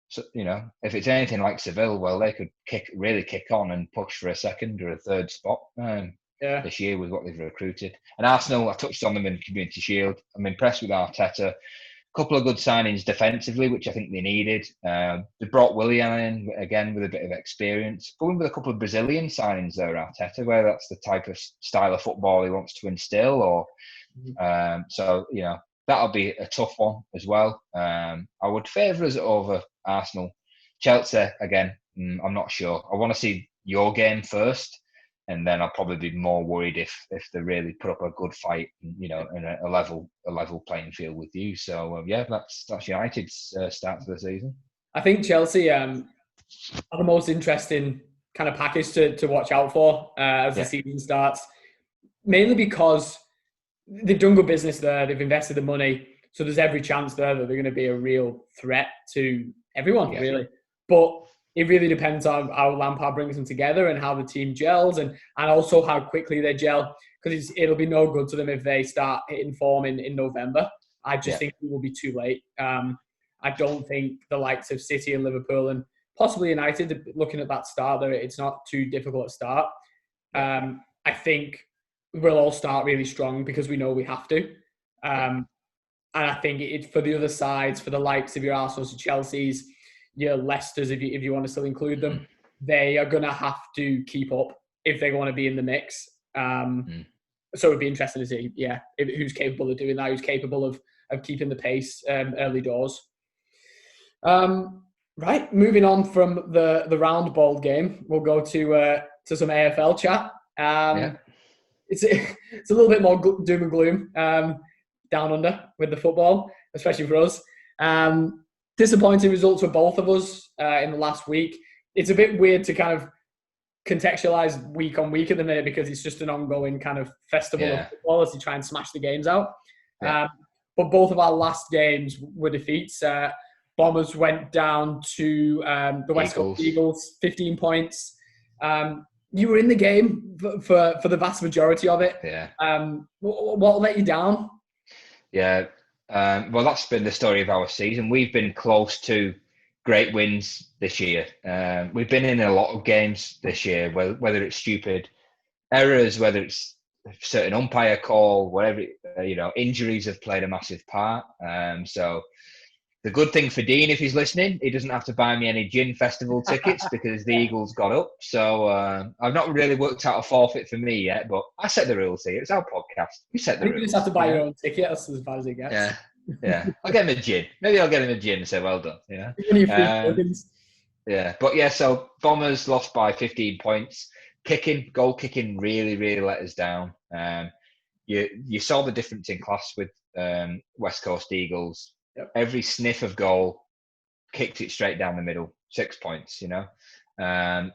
So, if it's anything like Seville, well, they could really kick on and push for a second or a third spot this year with what they've recruited. And Arsenal, I touched on them in Community Shield. I'm impressed with Arteta. A couple of good signings defensively, which I think they needed. They brought Willian in, again, with a bit of experience. Going with a couple of Brazilian signings there, Arteta, where that's the type of style of football he wants to instill. Or that'll be a tough one as well. I would favour us over Arsenal. Chelsea, again, I'm not sure. I want to see your game first, and then I'll probably be more worried if they really put up a good fight, in a level playing field with you. So that's United's start to the season. I think Chelsea are the most interesting kind of package to watch out for as the season starts, mainly because they've done good business there. They've invested the money, so there's every chance there that they're going to be a real threat to everyone, really. But it really depends on how Lampard brings them together and how the team gels, and also how quickly they gel. Because it'll be no good to them if they start hitting form in November. I just think it will be too late. I don't think the likes of City and Liverpool and possibly United, looking at that start there, it's not too difficult a start. I think we'll all start really strong because we know we have to. And I think it's for the other sides, for the likes of your Arsenals and Chelseas, your Leicesters, if you want to still include them, they are going to have to keep up if they want to be in the mix. So it'd be interesting to see, who's capable of doing that, who's capable of keeping the pace early doors. Right, moving on from the round ball game, we'll go to some AFL chat. It's a little bit more doom and gloom down under with the football, especially for us. Disappointing results for both of us in the last week. It's a bit weird to kind of contextualize week on week at the minute because it's just an ongoing kind of festival of football as you try and smash the games out. But both of our last games were defeats. Bombers went down to the West Coast Eagles, 15 points. You were in the game for the vast majority of it. What let you down? Well, that's been the story of our season. We've been close to great wins this year. We've been in a lot of games this year, whether it's stupid errors, whether it's a certain umpire call, whatever, injuries have played a massive part. So the good thing for Dean, if he's listening, he doesn't have to buy me any gin festival tickets because the Eagles got up. So I've not really worked out a forfeit for me yet, but I set the rules here. It's our podcast. We set the rules. You just have to buy your own ticket. That's as bad as it gets. I'll get him a gin. Maybe I'll get him a gin and say, well done. So Bombers lost by 15 points. Goal kicking really, really let us down. You saw the difference in class with West Coast Eagles. Every sniff of goal kicked it straight down the middle, 6 points,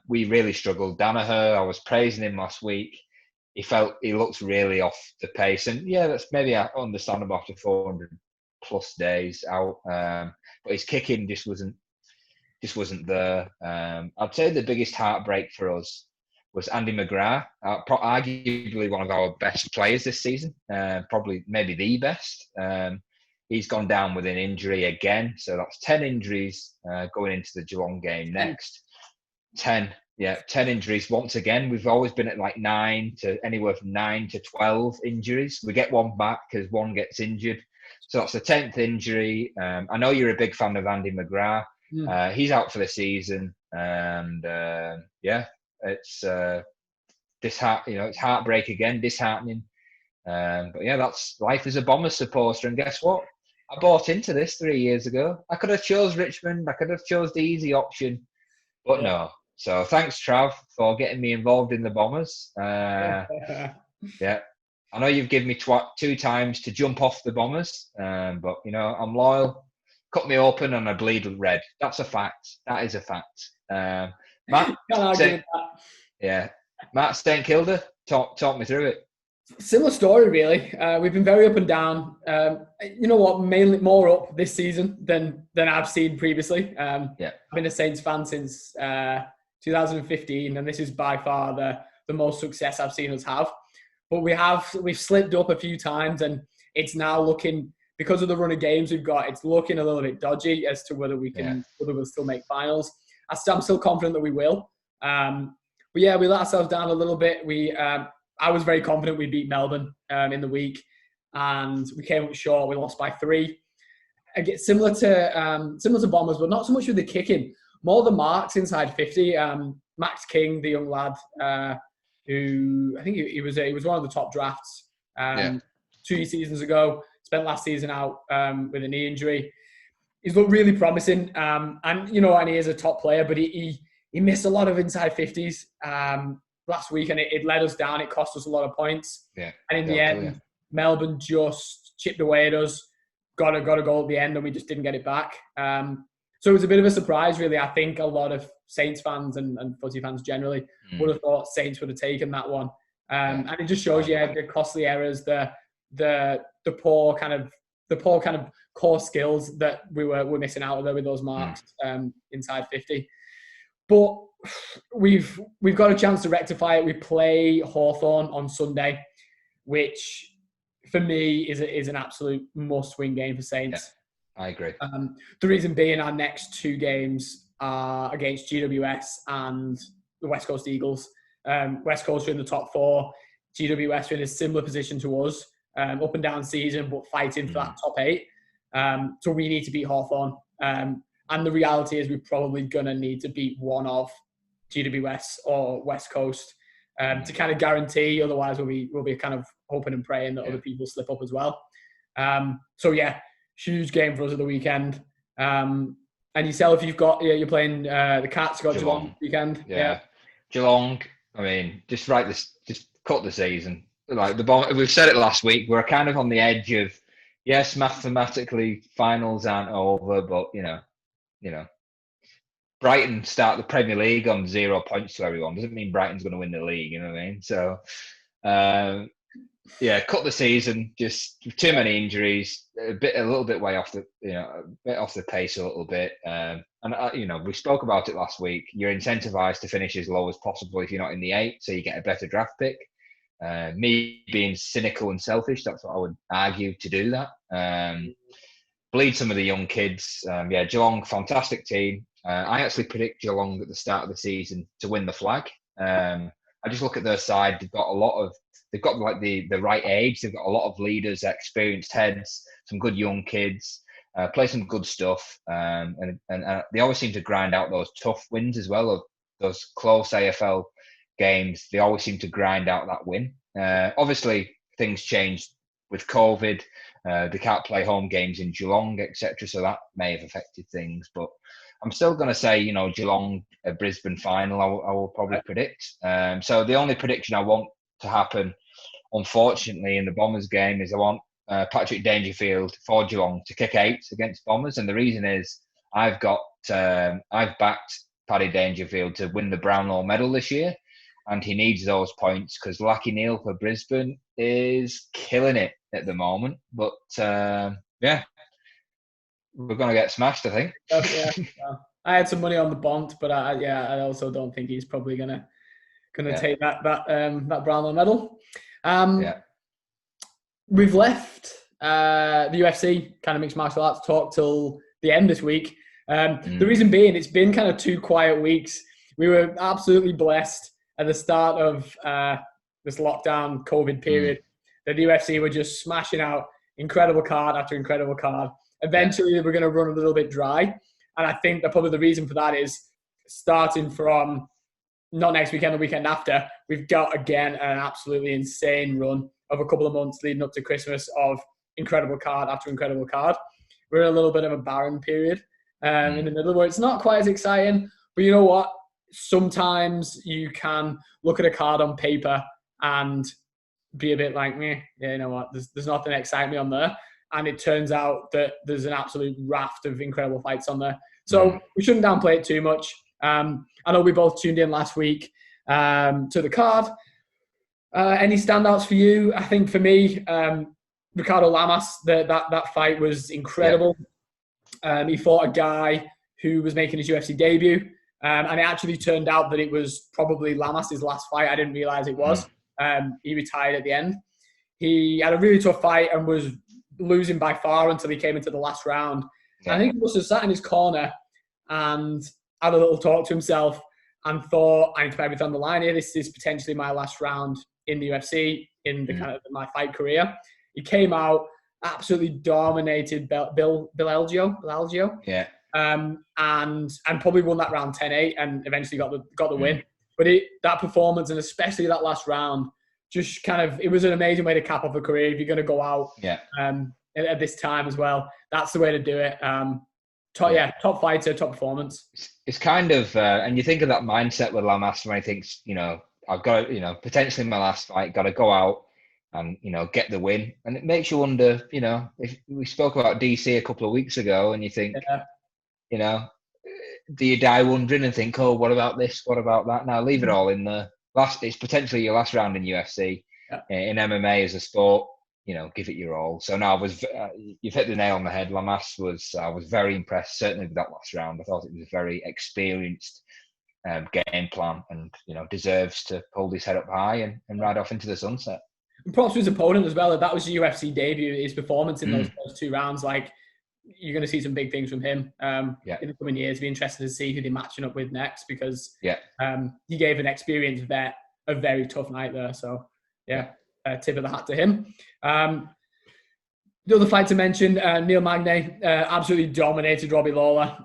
we really struggled. Danaher, I was praising him last week. He looks really off the pace, and that's maybe understandable after 400 plus days out. But his kicking just wasn't there. I'd say the biggest heartbreak for us was Andy McGrath, arguably one of our best players this season, probably maybe the best. He's gone down with an injury again. So that's 10 injuries going into the Geelong game next. 10 injuries once again. We've always been at like anywhere from 9 to 12 injuries. We get one back because one gets injured. So that's the 10th injury. I know you're a big fan of Andy McGrath. He's out for the season, and it's it's heartbreak again, disheartening. But yeah, that's life as a Bombers supporter. And guess what? I bought into this 3 years ago. I could have chose Richmond. I could have chose the easy option, but no. So thanks, Trav, for getting me involved in the Bombers. Yeah, I know you've given me 2 times to jump off the Bombers, but I'm loyal. Cut me open and I bleed red. That's a fact. That is a fact. Matt, Matt StKilda, talk me through it. Similar story, really. We've been very up and down. You know what? Mainly more up this season than I've seen previously. I've been a Saints fan since 2015, and this is by far the most success I've seen us have. But we've slipped up a few times, and it's now looking, because of the run of games we've got, it's looking a little bit dodgy as to whether we'll still make finals. I'm still confident that we will. But yeah, we let ourselves down a little bit. I was very confident we beat Melbourne in the week, and we came up short. We lost by 3. Again, similar to Bombers, but not so much with the kicking, more the marks inside 50. Max King, the young lad, who I think he was one of the top drafts 2 seasons ago. Spent last season out with a knee injury. He's looked really promising, and he is a top player, but he missed a lot of inside 50s last week, and it let us down. It cost us a lot of points. And in the end, Melbourne just chipped away at us, got a goal at the end, and we just didn't get it back. So it was a bit of a surprise, really. I think a lot of Saints fans and footy fans generally would have thought Saints would have taken that one. And it just shows you the costly errors, the poor kind of core skills that we're missing out there with those marks inside 50. But we've got a chance to rectify it. We play Hawthorn on Sunday, which for me is an absolute must-win game for Saints. Yeah, I agree. The reason being, our next 2 games are against GWS and the West Coast Eagles. West Coast are in the top 4. GWS are in a similar position to us, up and down season, but fighting for that top 8. So we need to beat Hawthorn. And the reality is we're probably going to need to beat one of GWS or West Coast to kind of guarantee. Otherwise, we'll be kind of hoping and praying that other people slip up as well. So yeah, huge game for us at the weekend. And yourself, you're playing the Cats. You got Geelong this weekend. Yeah, Geelong. I mean, just cut the season. Like we've said it last week. We're kind of on the edge of, yes, mathematically finals aren't over, but Brighton start the Premier League on 0 points to everyone. Doesn't mean Brighton's going to win the league. You know what I mean? So, cut the season. Just too many injuries. A little bit way off the, a bit off the pace a little bit. And we spoke about it last week. You're incentivized to finish as low as possible if you're not in the 8, so you get a better draft pick. Me being cynical and selfish, that's what I would argue to do that. Bleed some of the young kids. Geelong, fantastic team. I actually predict Geelong at the start of the season to win the flag. I just look at their side. They've got like the right age. They've got a lot of leaders, experienced heads, some good young kids, play some good stuff. And they always seem to grind out those tough wins as well, of those close AFL games. They always seem to grind out that win. Obviously, things changed with COVID. They can't play home games in Geelong, etc. So that may have affected things. But I'm still going to say, Geelong, a Brisbane final, I will probably predict. So the only prediction I want to happen, unfortunately, in the Bombers game is I want Patrick Dangerfield for Geelong to kick 8 against Bombers. And the reason is I've backed Paddy Dangerfield to win the Brownlow medal this year. And he needs those points because Lucky Neal for Brisbane is killing it at the moment. But we're going to get smashed, I think. I had some money on the Bont, but I also don't think he's probably going to take that Brownlow medal. We've left the UFC, kind of mixed martial arts talk, till the end this week. The reason being, it's been kind of 2 quiet weeks. We were absolutely blessed at the start of this lockdown COVID period that the UFC were just smashing out incredible card after incredible card. Eventually, we're going to run a little bit dry. And I think that probably the reason for that is starting from not next weekend, the weekend after, we've got, again, an absolutely insane run of a couple of months leading up to Christmas of incredible card after incredible card. We're in a little bit of a barren period in the middle where it's not quite as exciting. But you know what? Sometimes you can look at a card on paper and be a bit like, yeah, you know what? There's nothing exciting me on there. And it turns out that there's an absolute raft of incredible fights on there. So we shouldn't downplay it too much. I know we both tuned in last week to the card. Any standouts for you? I think for me, Ricardo Lamas, that fight was incredible. He fought a guy who was making his UFC debut. And it actually turned out that it was probably Lamas' last fight. I didn't realize it was. He retired at the end. He had a really tough fight and was losing by far until he came into the last round. I think he must have sat in his corner and had a little talk to himself and thought, I need to put everything on the line here. This is potentially my last round in the UFC, in the kind of my fight career. He came out, absolutely dominated Bilalgio. Yeah. And probably won that round 10-8 and eventually got the win. But that performance, and especially that last round, just kind of, it was an amazing way to cap off a career. If you're going to go out at this time as well, that's the way to do it. Top fighter, top performance. It's kind of, and you think of that mindset with Lamas when he thinks, I've got, potentially my last fight, got to go out and, get the win. And it makes you wonder, if we spoke about DC a couple of weeks ago and you think, do you die wondering and think, oh, what about this? What about that? Now leave it all in the last. It's potentially your last round in UFC. In MMA as a sport, give it your all. So now you've hit the nail on the head. Lamas I was very impressed, certainly with that last round. I thought it was a very experienced game plan and, deserves to hold his head up high and ride off into the sunset. And props to his opponent as well. That was his UFC debut. His performance in those first two rounds, you're going to see some big things from him in the coming years. It'll be interesting to see who they're matching up with next because he gave an experienced vet a very tough night there. So, tip of the hat to him. The other fight to mention, Neil Magny, absolutely dominated Robbie Lawler.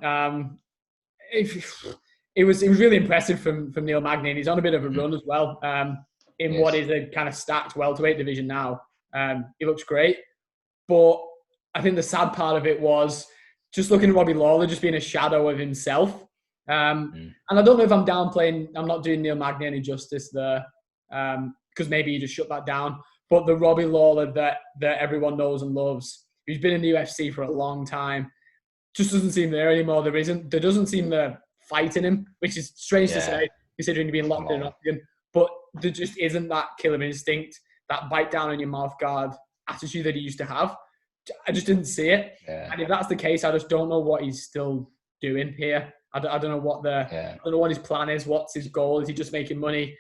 It was really impressive from Neil Magny, and he's on a bit of a run as well in what is a kind of stacked welterweight division now. He looks great, but I think the sad part of it was just looking at Robbie Lawler just being a shadow of himself. And I don't know if I'm downplaying, I'm not doing Neil Magny any justice there because maybe you just shut that down. But the Robbie Lawler that everyone knows and loves, who's been in the UFC for a long time, just doesn't seem there anymore. There doesn't seem the fight in him, which is strange to say considering you're being locked in an octagon. But there just isn't that killer instinct, that bite down on your mouth guard attitude that he used to have. I just didn't see it. And if that's the case, I just don't know what he's still doing here. I don't know what I don't know what his plan is. What's his goal? Is he just making money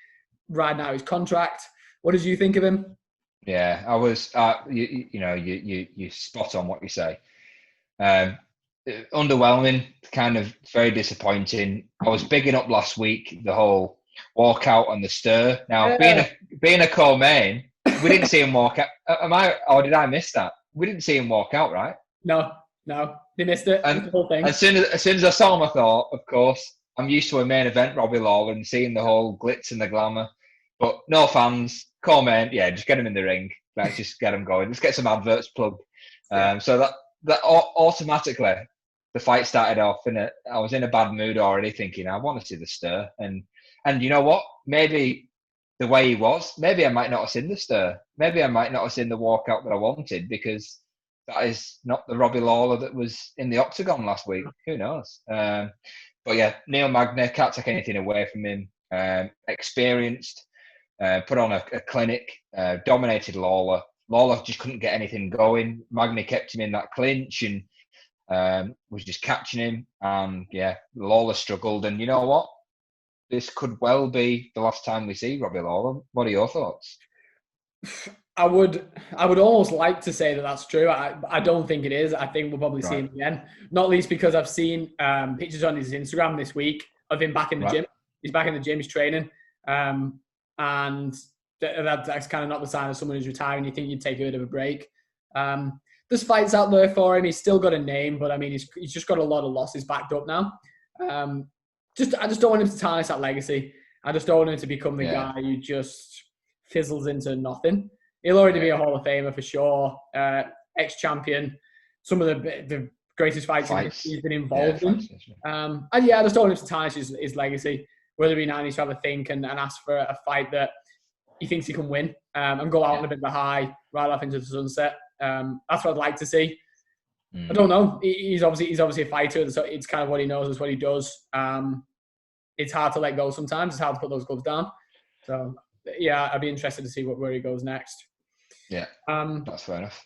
riding out his contract? What did you think of him? Yeah, I was. You spot on what you say. Underwhelming, kind of very disappointing. I was bigging up last week the whole walkout and the stir. Now, being a co-main, we didn't see him walk out. Or did I miss that? We didn't see him walk out, right? No, they missed it. And the whole thing. As soon as I saw him, I thought, of course, I'm used to a main event Robbie Lawler and seeing the whole glitz and the glamour. But no fans, comment, just get him in the ring. Let's just get him going. Let's get some adverts plugged. So that automatically, the fight started off I was in a bad mood already, thinking I want to see the stir. And you know what? Maybe the way he was, maybe I might not have seen the stir. Maybe I might not have seen the walkout that I wanted because that is not the Robbie Lawler that was in the octagon last week. Who knows? But yeah, Neil Magny, can't take anything away from him. Experienced, put on a clinic, dominated Lawler. Lawler just couldn't get anything going. Magny kept him in that clinch and was just catching him. And Lawler struggled. And you know what? This could well be the last time we see Robbie Lawler. What are your thoughts? I would almost like to say that that's true. I don't think it is. I think we'll probably see him again. Not least because I've seen pictures on his Instagram this week of him back in the gym. He's back in the gym. He's training. And that's kind of not the sign of someone who's retiring. You think you'd take a bit of a break. There's fights out there for him. He's still got a name, but I mean, he's just got a lot of losses backed up now. I just don't want him to tarnish that legacy. I just don't want him to become the guy who just fizzles into nothing. He'll already be a Hall of Famer for sure. Ex-champion, some of the greatest fights he's been involved in. And I just don't want him to tarnish his legacy. Whether he now needs to have a think and ask for a fight that he thinks he can win and go out on a bit of a high, right off into the sunset. That's what I'd like to see. I don't know. He's obviously a fighter, so it's kind of what he knows. It's what he does. It's hard to let go sometimes. It's hard to put those gloves down. So yeah, I'd be interested to see where he goes next. Yeah, that's fair enough.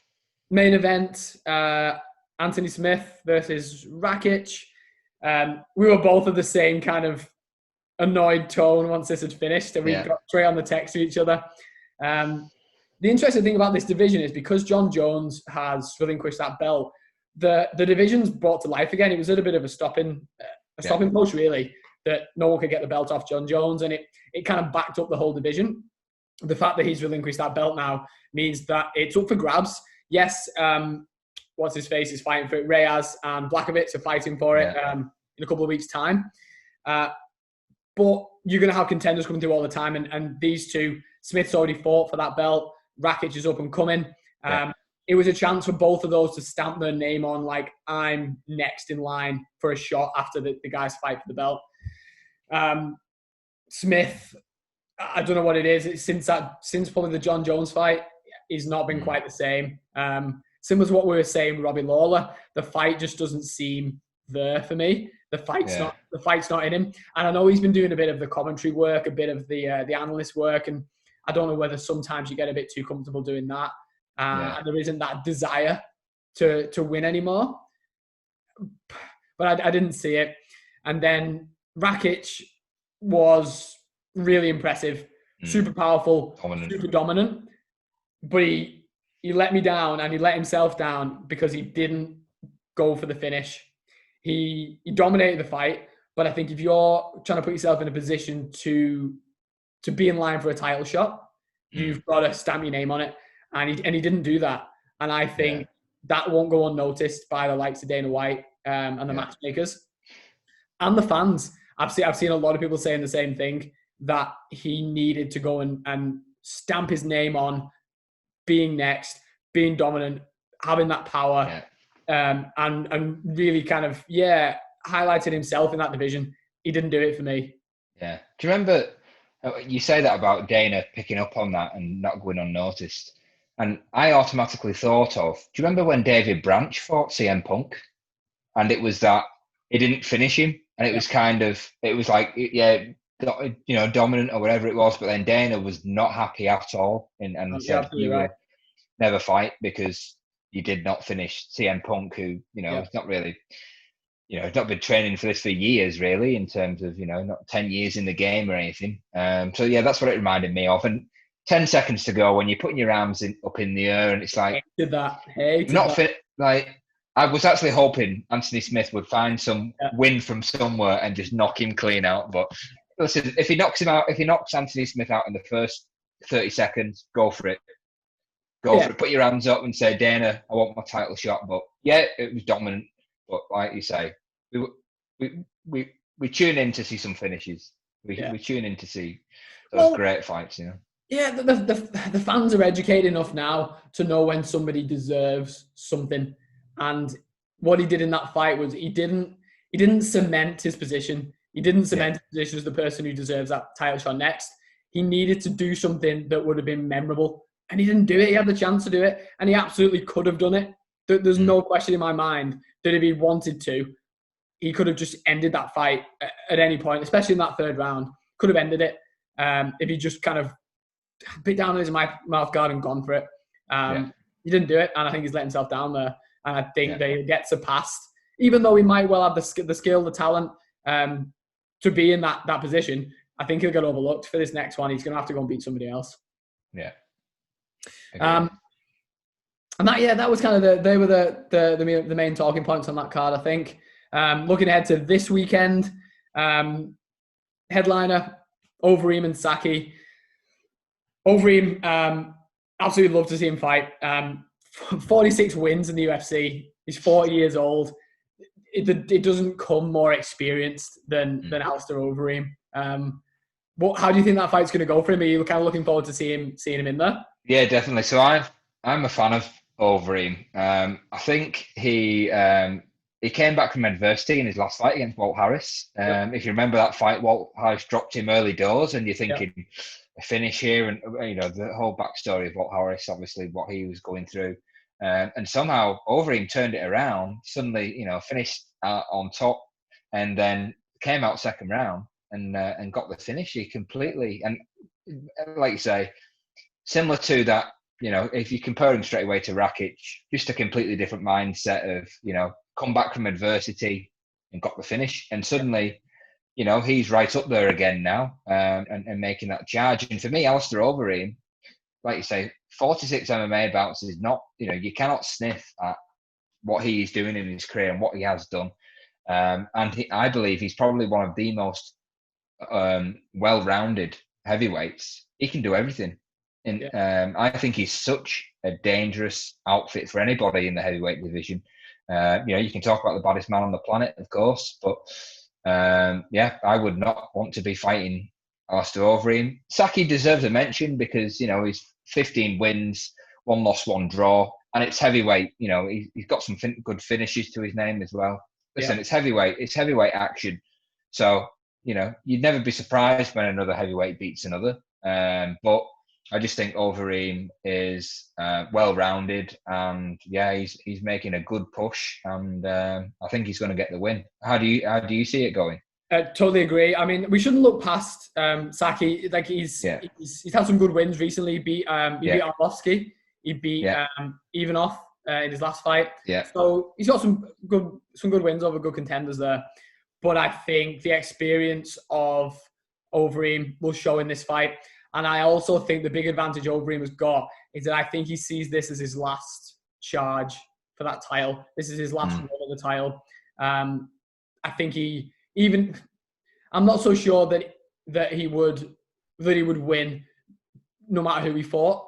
Main event: Anthony Smith versus Rakic. We were both of the same kind of annoyed tone once this had finished, and we got straight on the text to each other. The interesting thing about this division is because Jon Jones has relinquished that belt, the division's brought to life again. It was at a bit of a stopping post, really, that no one could get the belt off Jon Jones, and it kind of backed up the whole division. The fact that he's relinquished that belt now means that it's up for grabs. Yes, what's his face is fighting for it. Reyes and Blachowicz are fighting for it in a couple of weeks' time. But you're going to have contenders coming through all the time, and these two, Smith's already fought for that belt. Rakic is up and coming. It was a chance for both of those to stamp their name on, like, I'm next in line for a shot after the guys fight for the belt. Smith, I don't know what it is. Since probably the Jon Jones fight, he's not been quite the same. Similar to what we were saying with Robbie Lawler, the fight just doesn't seem there for me. The fight's not in him. And I know he's been doing a bit of the commentary work, a bit of the analyst work, and I don't know whether sometimes you get a bit too comfortable doing that. And there isn't that desire to win anymore. But I didn't see it. And then Rakic was really impressive, super powerful, super dominant. But he let me down, and he let himself down because he didn't go for the finish. He dominated the fight, but I think if you're trying to put yourself in a position to be in line for a title shot, you've got to stamp your name on it. And he didn't do that. And I think that won't go unnoticed by the likes of Dana White and the matchmakers and the fans. I've seen a lot of people saying the same thing, that he needed to go and stamp his name on being next, being dominant, having that power, and really kind of, highlighted himself in that division. He didn't do it for me. Yeah. Do you remember, you say that about Dana picking up on that and not going unnoticed? And I automatically thought of, do you remember when David Branch fought CM Punk? And it was that he didn't finish him. And it was kind of, it was like, dominant or whatever it was. But then Dana was not happy at all and said, you will never fight because you did not finish CM Punk, who, is not really, not been training for this for years, really, in terms of, not 10 years in the game or anything. So, that's what it reminded me of. And 10 seconds to go when you're putting your arms up in the air and it's like, I was actually hoping Anthony Smith would find some win from somewhere and just knock him clean out. But listen, if he knocks Anthony Smith out in the first 30 seconds, go for it. Go for it. Put your hands up and say, Dana, I want my title shot. But it was dominant. But like you say, we tune in to see some finishes. We tune in to see those great fights, Yeah, the fans are educated enough now to know when somebody deserves something. And what he did in that fight was he didn't cement his position. He didn't cement his position as the person who deserves that title shot next. He needed to do something that would have been memorable. And he didn't do it. He had the chance to do it. And he absolutely could have done it. There's no question in my mind that if he wanted to, he could have just ended that fight at any point, especially in that third round. Could have ended it if he just kind of bit down on his mouth guard and gone for it. He didn't do it, and I think he's let himself down there. And I think they get surpassed, even though he might well have the skill, the talent to be in that position. I think he'll get overlooked for this next one. He's going to have to go and beat somebody else. Yeah. And that was kind of they were the main talking points on that card, I think. Looking ahead to this weekend, headliner Overeem and Saki. Overeem, absolutely love to see him fight. 46 wins in the UFC. He's 40 years old. It doesn't come more experienced than Alistair Overeem. How do you think that fight's going to go for him? Are you kind of looking forward to seeing him in there? Yeah, definitely. So I'm a fan of Overeem. I think he came back from adversity in his last fight against Walt Harris. If you remember that fight, Walt Harris dropped him early doors, and you're thinking a finish here, and the whole backstory of Walt Harris, obviously what he was going through, and somehow Overeem turned it around. Suddenly, finished on top, and then came out second round and got the finish. He completely, and like you say, similar to that. If you compare him straight away to Rakic, just a completely different mindset of, come back from adversity and got the finish. And suddenly, he's right up there again now and making that charge. And for me, Alistair Overeem, like you say, 46 MMA bouts is not, you cannot sniff at what he is doing in his career and what he has done. I believe he's probably one of the most well-rounded heavyweights. He can do everything. And I think he's such a dangerous outfit for anybody in the heavyweight division. You can talk about the baddest man on the planet, of course, but I would not want to be fighting Alistair Overeem. Saki deserves a mention because, he's 15 wins, 1 loss, 1 draw, and it's heavyweight. He's got some good finishes to his name as well. Listen, it's heavyweight action. So, you'd never be surprised when another heavyweight beats another. But I just think Overeem is well-rounded, and he's making a good push, and I think he's going to get the win. How do you see it going? Totally agree. I mean, we shouldn't look past Saki. Like he's had some good wins recently. He beat Arlovsky. He beat Ivanov in his last fight. Yeah. So he's got some good wins over good contenders there. But I think the experience of Overeem will show in this fight. And I also think the big advantage Overeem has got is that I think he sees this as his last charge for that title. This is his last run at the title. I think I'm not so sure that he would win no matter who he fought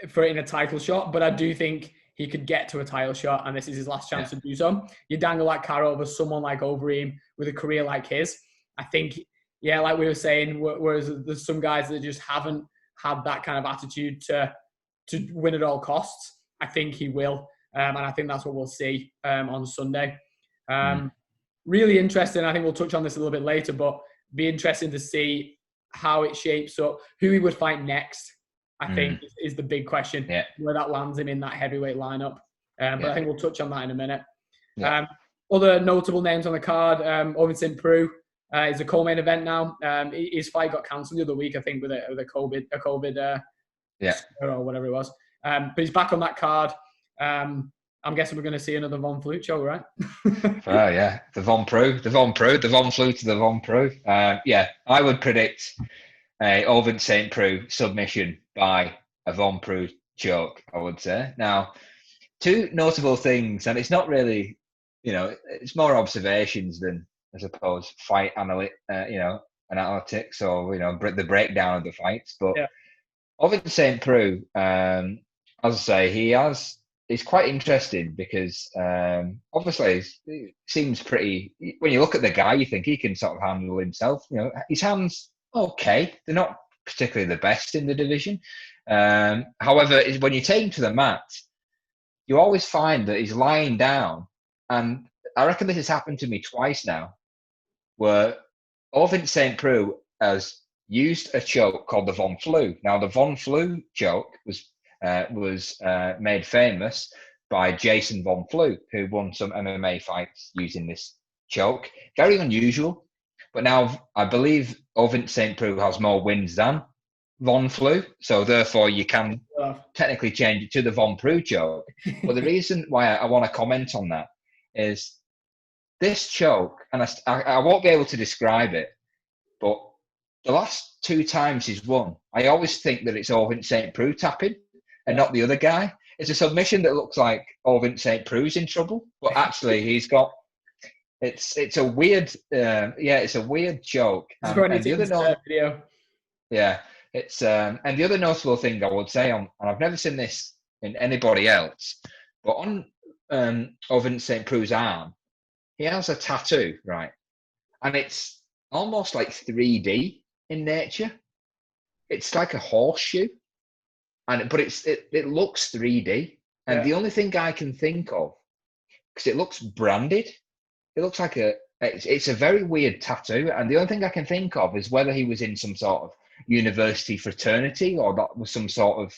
for it in a title shot. But I do think he could get to a title shot, and this is his last chance to do so. You dangle that carrot over someone like Overeem with a career like his. I think. Yeah, like we were saying, whereas there's some guys that just haven't had that kind of attitude to win at all costs. I think he will, and I think that's what we'll see on Sunday. Really interesting. I think we'll touch on this a little bit later, but be interesting to see how it shapes up. Who he would fight next, I think, is the big question. Where that lands him in that heavyweight lineup. But I think we'll touch on that in a minute. Other notable names on the card: Ovin St. Preux. It's a co-main event now. His fight got cancelled the other week, I think, with a COVID or whatever it was. But he's back on that card. I'm guessing we're going to see another Von Flute show, right? The Von Flute to the Von Preux. I would predict a Ovin St. Preux submission by a Von Preux choke, I would say. Now, 2 notable things, and it's not really, it's more observations than, I suppose, fight analytics or, the breakdown of the fights. But Ovin St. Preux, as I say, he's quite interesting because obviously he seems pretty, when you look at the guy, you think he can sort of handle himself. His hands, okay, they're not particularly the best in the division. However, when you take him to the mat, you always find that he's lying down, and I reckon this has happened to me twice now, where Ovin St. Preux has used a choke called the Von Flue. Now, the Von Flue choke was made famous by Jason Von Flue, who won some MMA fights using this choke. Very unusual, but now I believe Ovin St. Preux has more wins than Von Flue, so therefore you can technically change it to the Von Preux choke. But the reason why I want to comment on that is this choke, and I won't be able to describe it, but the last 2 times he's won, I always think that it's Ovin St. Preux tapping and not the other guy. It's a submission that looks like Ovin St. Preux's in trouble, but actually he's got. It's a weird, it's a weird choke. And the other video. Yeah, it's and the other notable thing I would say and I've never seen this in anybody else. But on Ovin St. Prue's arm, he has a tattoo, right? And it's almost like 3D in nature. It's like a horseshoe, but it looks 3D. And the only thing I can think of, because it looks branded, it looks like it's a very weird tattoo. And the only thing I can think of is whether he was in some sort of university fraternity or that was some sort of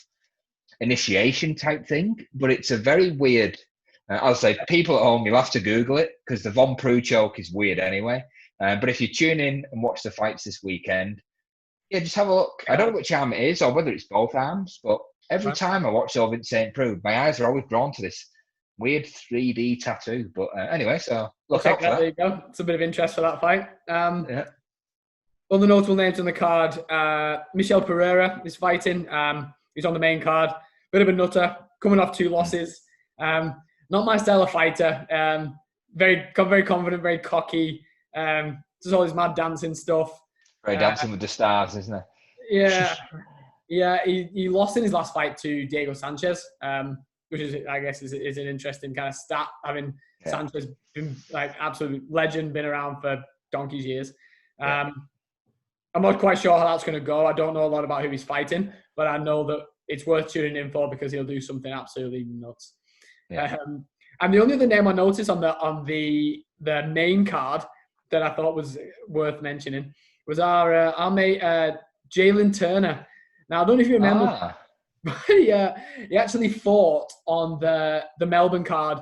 initiation type thing. But it's a very weird. I'll say, people at home, you'll have to Google it because the Von Prue choke is weird anyway. But if you tune in and watch the fights this weekend, yeah, just have a look. I don't know which arm it is or whether it's both arms, but every time I watch Ovin St. Prue, my eyes are always drawn to this weird 3D tattoo. But anyway, so look out for that. There you go. It's a bit of interest for that fight. Other notable names on the card, Michel Pereira is fighting. He's on the main card. Bit of a nutter, coming off 2 losses. Not my style of fighter. Very confident, very cocky. Does all his mad dancing stuff. Very dancing with the stars, isn't it? Yeah. He lost in his last fight to Diego Sanchez, which is, I guess, is an interesting kind of stat. Having Sanchez been like absolute legend, been around for donkey's years. I'm not quite sure how that's going to go. I don't know a lot about who he's fighting, but I know that it's worth tuning in for because he'll do something absolutely nuts. And the only other name I noticed on the main card that I thought was worth mentioning was our mate Jalen Turner. Now I don't know if you remember, but he actually fought on the Melbourne card.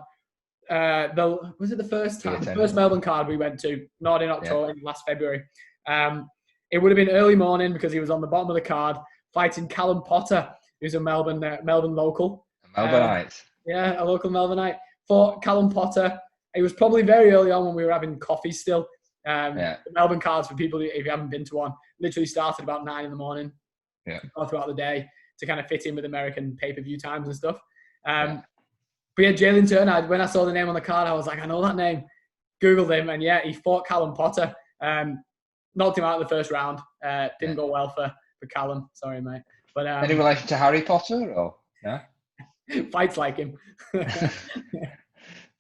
Was it the first time? The first Melbourne card we went to, not in October, last February. It would have been early morning because he was on the bottom of the card fighting Callum Potter, who's a Melbourne local. Melbourneite. A local Melbourneite. For Callum Potter, it was probably very early on when we were having coffee still. The Melbourne cards, for people if you haven't been to one, literally started about 9 in the morning. Throughout the day to kind of fit in with American pay-per-view times and stuff. But Jalen Turner, when I saw the name on the card, I was like, I know that name. Googled him, and he fought Callum Potter. Knocked him out in the first round. Didn't go well for Callum. Sorry, mate. But any relation to Harry Potter or no? Fights like him.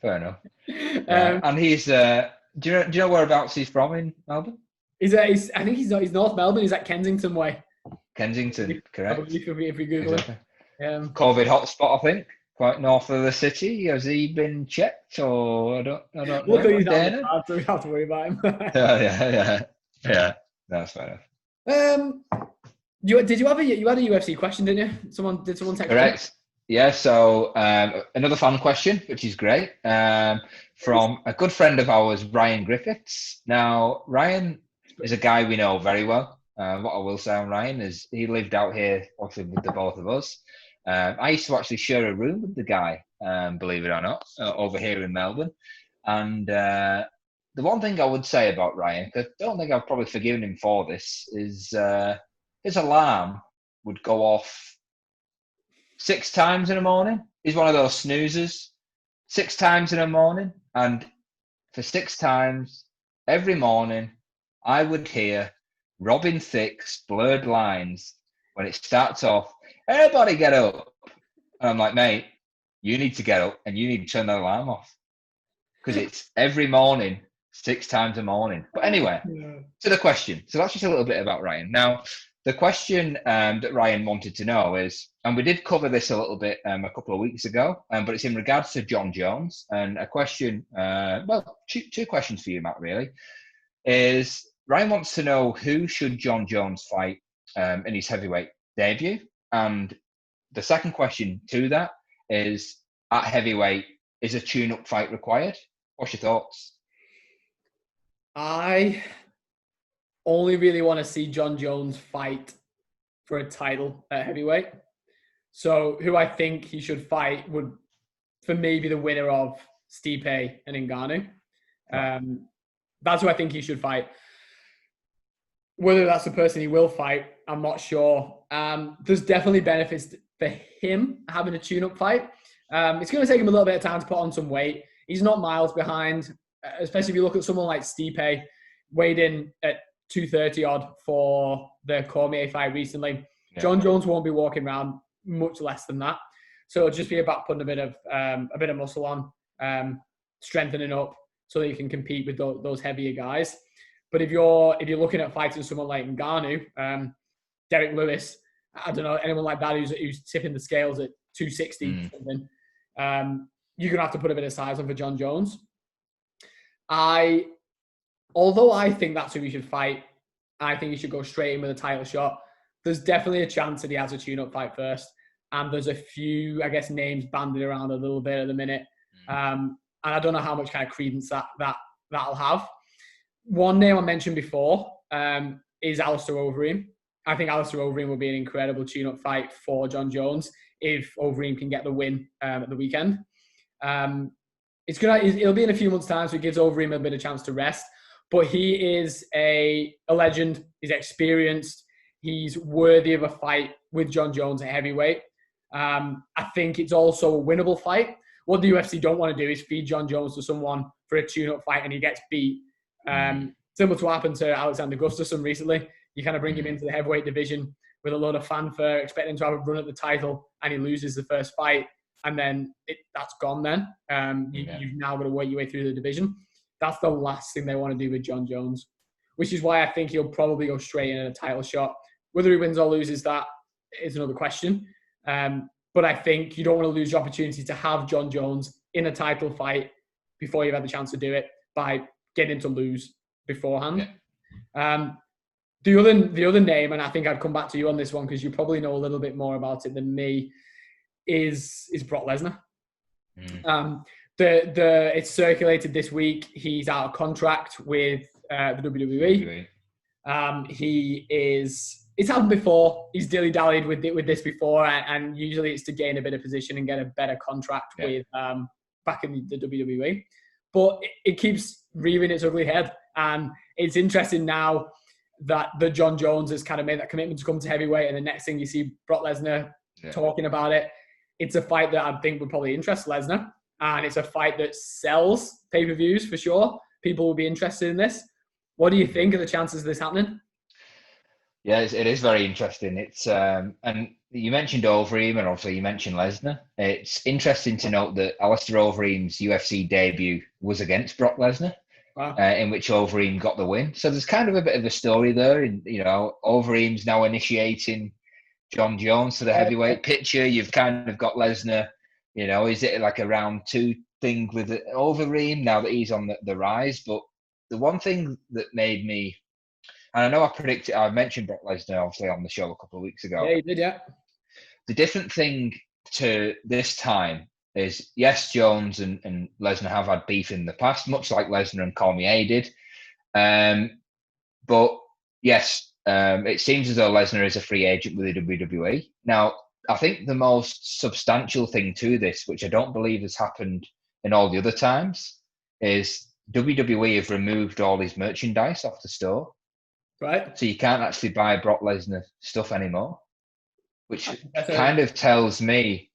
Fair enough. And he's. Do you know whereabouts he's from in Melbourne? I think he's North Melbourne. He's at Kensington way. Kensington, correct. If we Google it. COVID hotspot, I think, quite north of the city. Has he been checked or I don't know? Luckily, he's not so we don't have to worry about him. Yeah. That's fair enough. Did you have a UFC question, didn't you? Someone text? Correct. Yeah. So another fan question, which is great, from a good friend of ours, Ryan Griffiths. Now, Ryan is a guy we know very well. What I will say on Ryan is he lived out here, obviously, with the both of us. I used to actually share a room with the guy, believe it or not, over here in Melbourne. And the one thing I would say about Ryan, because I don't think I've probably forgiven him for this, is his alarm would go off 6 times in the morning. He's one of those snoozers. 6 times in the morning. And for 6 times every morning, I would hear Robin Thicke's Blurred Lines when it starts off, everybody get up. And I'm like, mate, you need to get up and you need to turn that alarm off. Because it's every morning, 6 times a morning. But anyway, to the question. So that's just a little bit about Ryan. Now, the question that Ryan wanted to know is, and we did cover this a little bit a couple of weeks ago, but it's in regards to Jon Jones. And a question, two questions for you, Matt, really, is Ryan wants to know who should Jon Jones fight in his heavyweight debut? And the second question to that is, at heavyweight, is a tune-up fight required? What's your thoughts? I only really want to see Jon Jones fight for a title at heavyweight. So who I think he should fight would, for me, be the winner of Stipe and Ngannou. That's who I think he should fight. Whether that's the person he will fight, I'm not sure. There's definitely benefits for him having a tune-up fight. It's going to take him a little bit of time to put on some weight. He's not miles behind, especially if you look at someone like Stipe, weighed in at 230 odd for the Cormier fight recently. Yeah. Jon Jones won't be walking around much less than that. So it'll just be about putting a bit of muscle on, strengthening up so that you can compete with those heavier guys. But if you're looking at fighting someone like Ngannou, Derek Lewis, I don't know, anyone like that who's tipping the scales at 260 something, you're gonna have to put a bit of size on for Jon Jones. Although I think that's who he should fight, I think he should go straight in with a title shot. There's definitely a chance that he has a tune-up fight first. And there's a few, I guess, names banded around a little bit at the minute. And I don't know how much kind of credence that'll have. One name I mentioned before is Alistair Overeem. I think Alistair Overeem will be an incredible tune-up fight for Jon Jones if Overeem can get the win at the weekend. It'll be in a few months' time, so it gives Overeem a bit of chance to rest. But he is a legend. He's experienced. He's worthy of a fight with Jon Jones at heavyweight. I think it's also a winnable fight. What the UFC don't want to do is feed Jon Jones to someone for a tune-up fight and he gets beat. Similar to what happened to Alexander Gustafsson recently. You kind of bring him into the heavyweight division with a lot of fanfare, expecting him to have a run at the title, and he loses the first fight, and then that's gone then. You've now got to work your way through the division. That's the last thing they want to do with Jon Jones, which is why I think he'll probably go straight in a title shot. Whether he wins or loses, that is another question. But I think you don't want to lose the opportunity to have Jon Jones in a title fight before you've had the chance to do it by getting to lose beforehand. The other name, and I think I'd come back to you on this one because you probably know a little bit more about it than me, is Brock Lesnar. It's circulated this week. He's out of contract with the WWE. It's happened before. He's dilly-dallied with this before, and usually it's to gain a bit of position and get a better contract with back in the WWE. But it keeps rearing its ugly head, and it's interesting now that the Jon Jones has kind of made that commitment to come to heavyweight, and the next thing you see Brock Lesnar talking about it. It's a fight that I think would probably interest Lesnar, and it's a fight that sells pay-per-views for sure. People will be interested in this. What do you think of the chances of this happening? Yeah, it is very interesting. It's and you mentioned Overeem, and obviously you mentioned Lesnar. It's interesting to note that Alistair Overeem's UFC debut was against Brock Lesnar, in which Overeem got the win. So there's kind of a bit of a story there. And, Overeem's now initiating Jon Jones to the heavyweight picture. You've kind of got Lesnar. Is it like a round two thing with Overeem now that he's on the rise? But the one thing that made me, and I know I mentioned Brock Lesnar obviously on the show a couple of weeks ago. Yeah, you did, yeah. The different thing to this time is, yes, Jones and Lesnar have had beef in the past, much like Lesnar and Cormier did. But yes, it seems as though Lesnar is a free agent with the WWE. Now, I think the most substantial thing to this, which I don't believe has happened in all the other times, is WWE have removed all his merchandise off the store. Right. So you can't actually buy Brock Lesnar stuff anymore, which kind of tells me,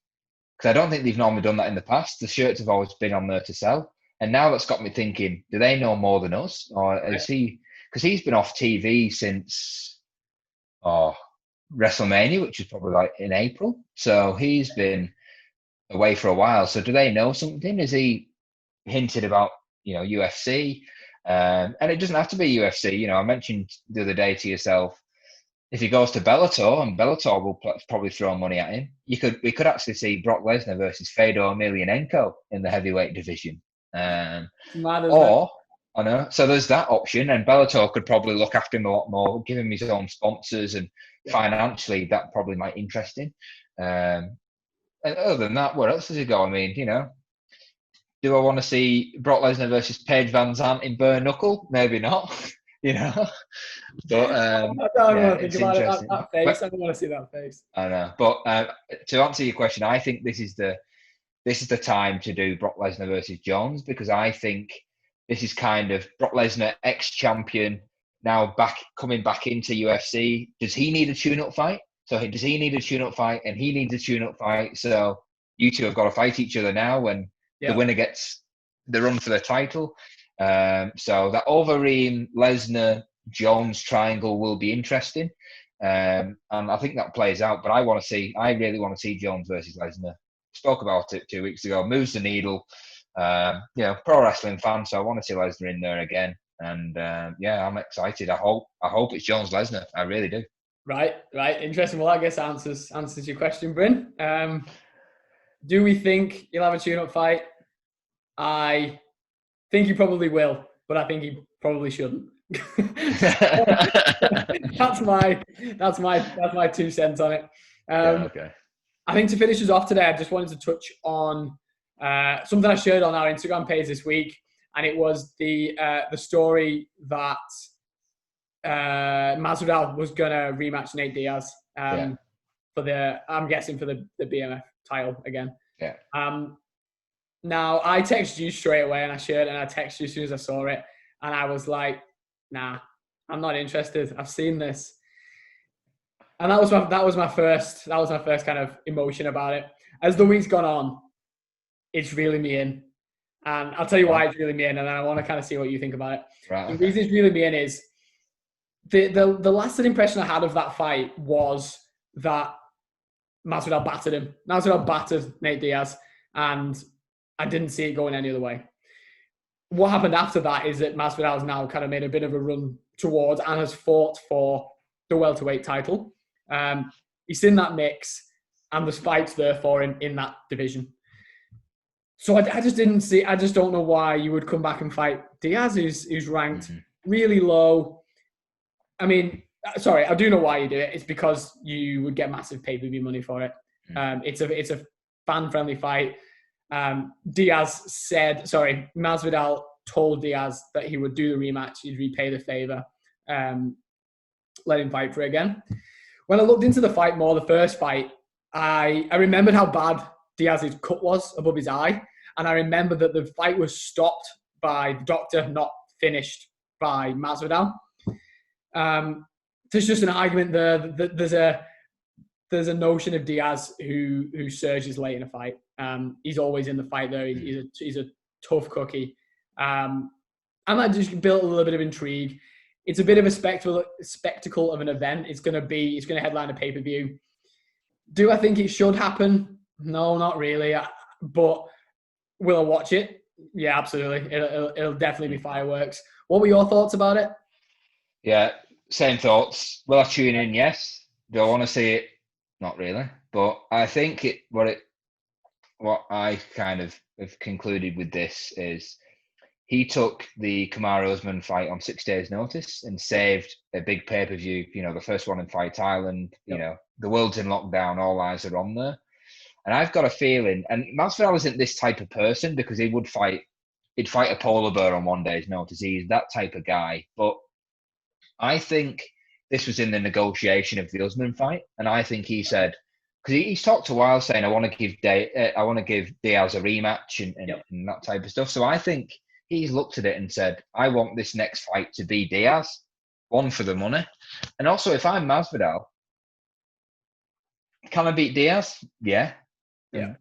because I don't think they've normally done that in the past. The shirts have always been on there to sell. And now that's got me thinking, do they know more than us? Or is he, because he's been off TV since WrestleMania, which is probably like in April. So he's been away for a while. So do they know something? Is he hinted about, UFC? And it doesn't have to be UFC. I mentioned the other day to yourself, if he goes to Bellator, and Bellator will probably throw money at him, we could actually see Brock Lesnar versus Fedor Emelianenko in the heavyweight division. I know. So there's that option, and Bellator could probably look after him a lot more, give him his own sponsors, and financially that probably might interest him. And other than that, where else does he go? I mean, do I want to see Brock Lesnar versus Paige Van Zandt in bare knuckle? Maybe not. But I don't want to think about it. That face. But, I don't want to see that face. I know. But to answer your question, I think this is the time to do Brock Lesnar versus Jones, because I think this is kind of Brock Lesnar, ex-champion, now coming back into UFC. Does he need a tune-up fight? Does he need a tune-up fight? And he needs a tune-up fight. So you two have got to fight each other now when the winner gets the run for the title. So that Overeem, Lesnar, Jones triangle will be interesting. And I think that plays out. But I really want to see Jones versus Lesnar. spoke about it 2 weeks ago. Moves the needle. Pro wrestling fan, so I want to see Lesnar in there again. And I'm excited. I hope it's Jones Lesnar. I really do. Right. Interesting. Well, I guess answers your question, Bryn. Do we think he'll have a tune-up fight? I think he probably will, but I think he probably shouldn't. That's my 2 cents on it. Okay. I think to finish us off today, I just wanted to touch on something I shared on our Instagram page this week, and it was the story that Masvidal was gonna rematch Nate Diaz for the BMF title again. Yeah. Now I texted you straight away, and I shared, and I texted you as soon as I saw it, and I was like, "Nah, I'm not interested. I've seen this." And that was my first kind of emotion about it. As the week's gone on, it's reeling me in. And I'll tell you why it's reeling me in, and then I want to kind of see what you think about it. Right, The reason it's reeling me in is the lasting impression I had of that fight was that Masvidal battered him. Masvidal battered Nate Diaz, and I didn't see it going any other way. What happened after that is that Masvidal has now kind of made a bit of a run towards and has fought for the welterweight title. He's in that mix, and there's fights there for him in that division. So I just didn't see. I just don't know why you would come back and fight Diaz, who's ranked really low. I mean, sorry, I do know why you do it. It's because you would get massive pay-per-view money for it. It's a fan-friendly fight. Masvidal told Diaz that he would do the rematch. He'd repay the favor, let him fight for it again. When I looked into the fight more, the first fight, I remembered how bad Diaz's cut was above his eye. And I remember that the fight was stopped by the doctor, not finished by Masvidal. There's just an argument there. There's a notion of Diaz who surges late in a fight. He's always in the fight there. He's a tough cookie. And that just built a little bit of intrigue. It's a bit of a spectacle of an event. It's going to headline a pay-per-view. Do I think it should happen? No, not really. But will I watch it? Yeah, absolutely. It'll definitely be fireworks. What were your thoughts about it? Yeah, same thoughts. Will I tune in? Yes. Do I want to see it? Not really. But I think what I kind of have concluded with this is he took the Kamaru Usman fight on 6 days' notice and saved a big pay-per-view, the first one in Fight Island. Yep. The world's in lockdown, all eyes are on there. And I've got a feeling, and Masvidal isn't this type of person because he'd fight a polar bear on 1 day's notice. He's that type of guy. But I think this was in the negotiation of the Usman fight. And I think he said, because he's talked a while saying, I want to give Diaz a rematch and that type of stuff. So I think he's looked at it and said, I want this next fight to be Diaz, one for the money. And also, if I'm Masvidal, can I beat Diaz? Yeah.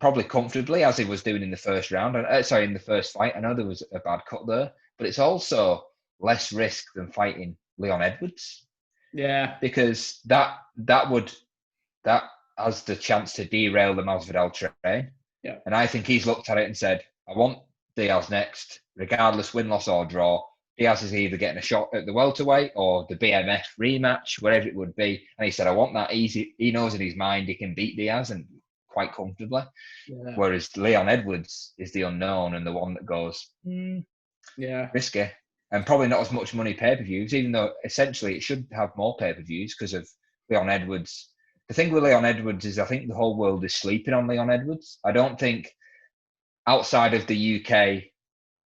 Probably comfortably, as he was doing in the first round. In the first fight. I know there was a bad cut there, but it's also less risk than fighting Leon Edwards. Yeah. Because that has the chance to derail the Masvidal train. Yeah. And I think he's looked at it and said, I want Diaz next, regardless win, loss or draw. Diaz is either getting a shot at the welterweight or the BMF rematch, whatever it would be. And he said, I want that easy. He knows in his mind he can beat Diaz and quite comfortably. Yeah. Whereas Leon Edwards is the unknown and the one that goes, risky. And probably not as much money pay-per-views, even though essentially it should have more pay-per-views because of Leon Edwards. The thing with Leon Edwards is I think the whole world is sleeping on Leon Edwards. I don't think outside of the UK,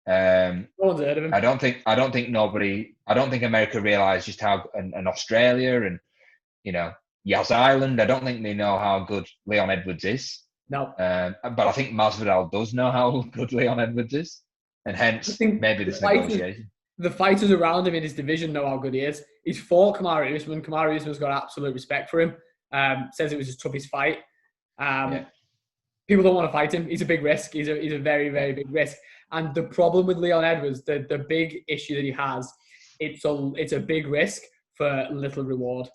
I don't think America realised just how, and Australia and, Yas Island, I don't think they know how good Leon Edwards is. No. But I think Masvidal does know how good Leon Edwards is. And hence, maybe this negotiation. The fighters around him in his division know how good he is. He's fought Kamaru Usman. Kamaru Usman's got absolute respect for him. Says it was his toughest fight. People don't want to fight him. He's a big risk. He's a very, very big risk. And the problem with Leon Edwards, the big issue that he has, it's a big risk for little reward.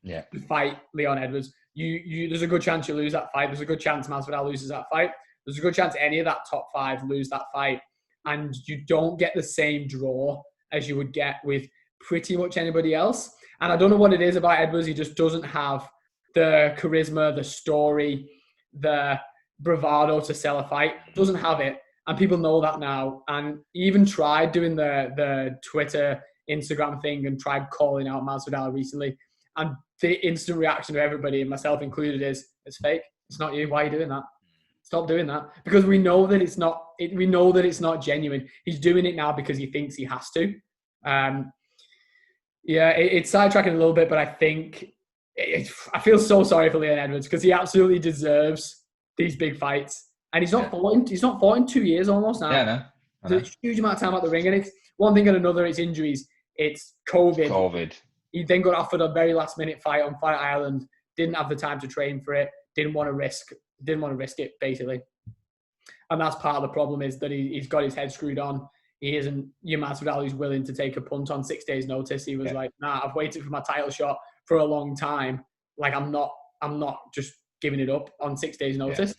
Yeah. To fight Leon Edwards, there's a good chance you lose that fight. There's a good chance Masvidal loses that fight. There's a good chance any of that top 5 lose that fight. And you don't get the same draw as you would get with pretty much anybody else. And I don't know what it is about Edwards. He just doesn't have the charisma, the story, the bravado to sell a fight. Doesn't have it. And people know that now. And he even tried doing the Twitter, Instagram thing and tried calling out Masvidal recently. And the instant reaction of everybody, and myself included, is it's fake. It's not you. Why are you doing that? Stop doing that. Because we know that it's not. We know that it's not genuine. He's doing it now because he thinks he has to. It's sidetracking a little bit, but I think I feel so sorry for Leon Edwards because he absolutely deserves these big fights, and he's not fought. He's not fought in 2 years almost now. Yeah, I know. There's a huge amount of time at the ring, and it's one thing and another. It's injuries. It's COVID. He then got offered a very last minute fight on Fight Island. Didn't have the time to train for it. Didn't want to risk it basically. And that's part of the problem is that he's got his head screwed on. He isn't your Masvidal who's willing to take a punt on 6 days notice. He was like, nah, I've waited for my title shot for a long time. Like I'm not just giving it up on 6 days notice. Yeah.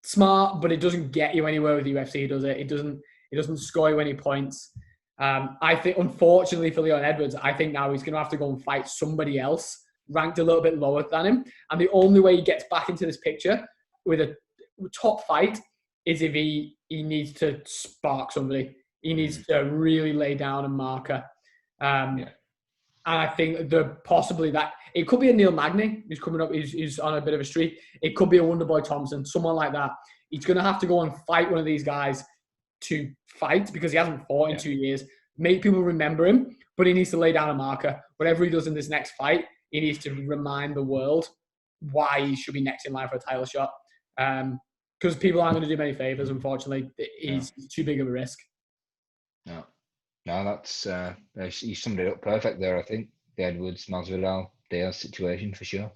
Smart, but it doesn't get you anywhere with UFC, does it? It doesn't score you any points. I think, unfortunately for Leon Edwards, I think now he's going to have to go and fight somebody else ranked a little bit lower than him. And the only way he gets back into this picture with a top fight is if he needs to spark somebody. He needs to really lay down a marker. And I think possibly that it could be a Neil Magny who's coming up. He's on a bit of a streak. It could be a Wonderboy Thompson, someone like that. He's going to have to go and fight one of these guys to fight because he hasn't fought in 2 years. Make people remember him, but he needs to lay down a marker. Whatever he does in this next fight, he needs to remind the world why he should be next in line for a title shot. Because people aren't going to do many favors, unfortunately. He's too big of a risk. No, that's you summed it up perfect there. I think the Edwards Masvidal Diaz situation for sure.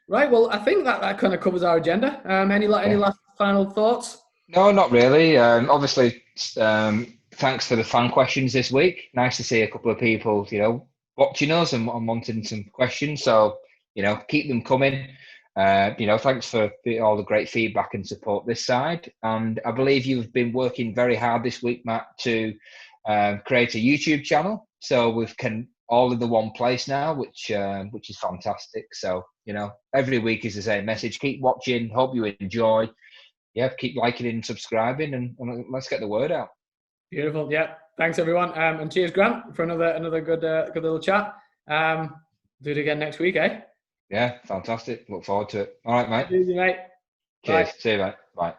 Right. Well, I think that kind of covers our agenda. Any last final thoughts? No, not really. Obviously, thanks for the fan questions this week. Nice to see a couple of people, watching us and wanting some questions. So, keep them coming. Thanks for all the great feedback and support this side. And I believe you've been working very hard this week, Matt, to create a YouTube channel. So we've all in the one place now, which is fantastic. So, every week is the same message. Keep watching. Hope you enjoy. Keep liking and subscribing, and let's get the word out. Beautiful. Yeah. Thanks, everyone. And cheers, Grant, for another good little chat. Do it again next week, eh? Yeah, fantastic. Look forward to it. All right, mate. Easy, mate. Cheers. Bye. See you, mate. Bye.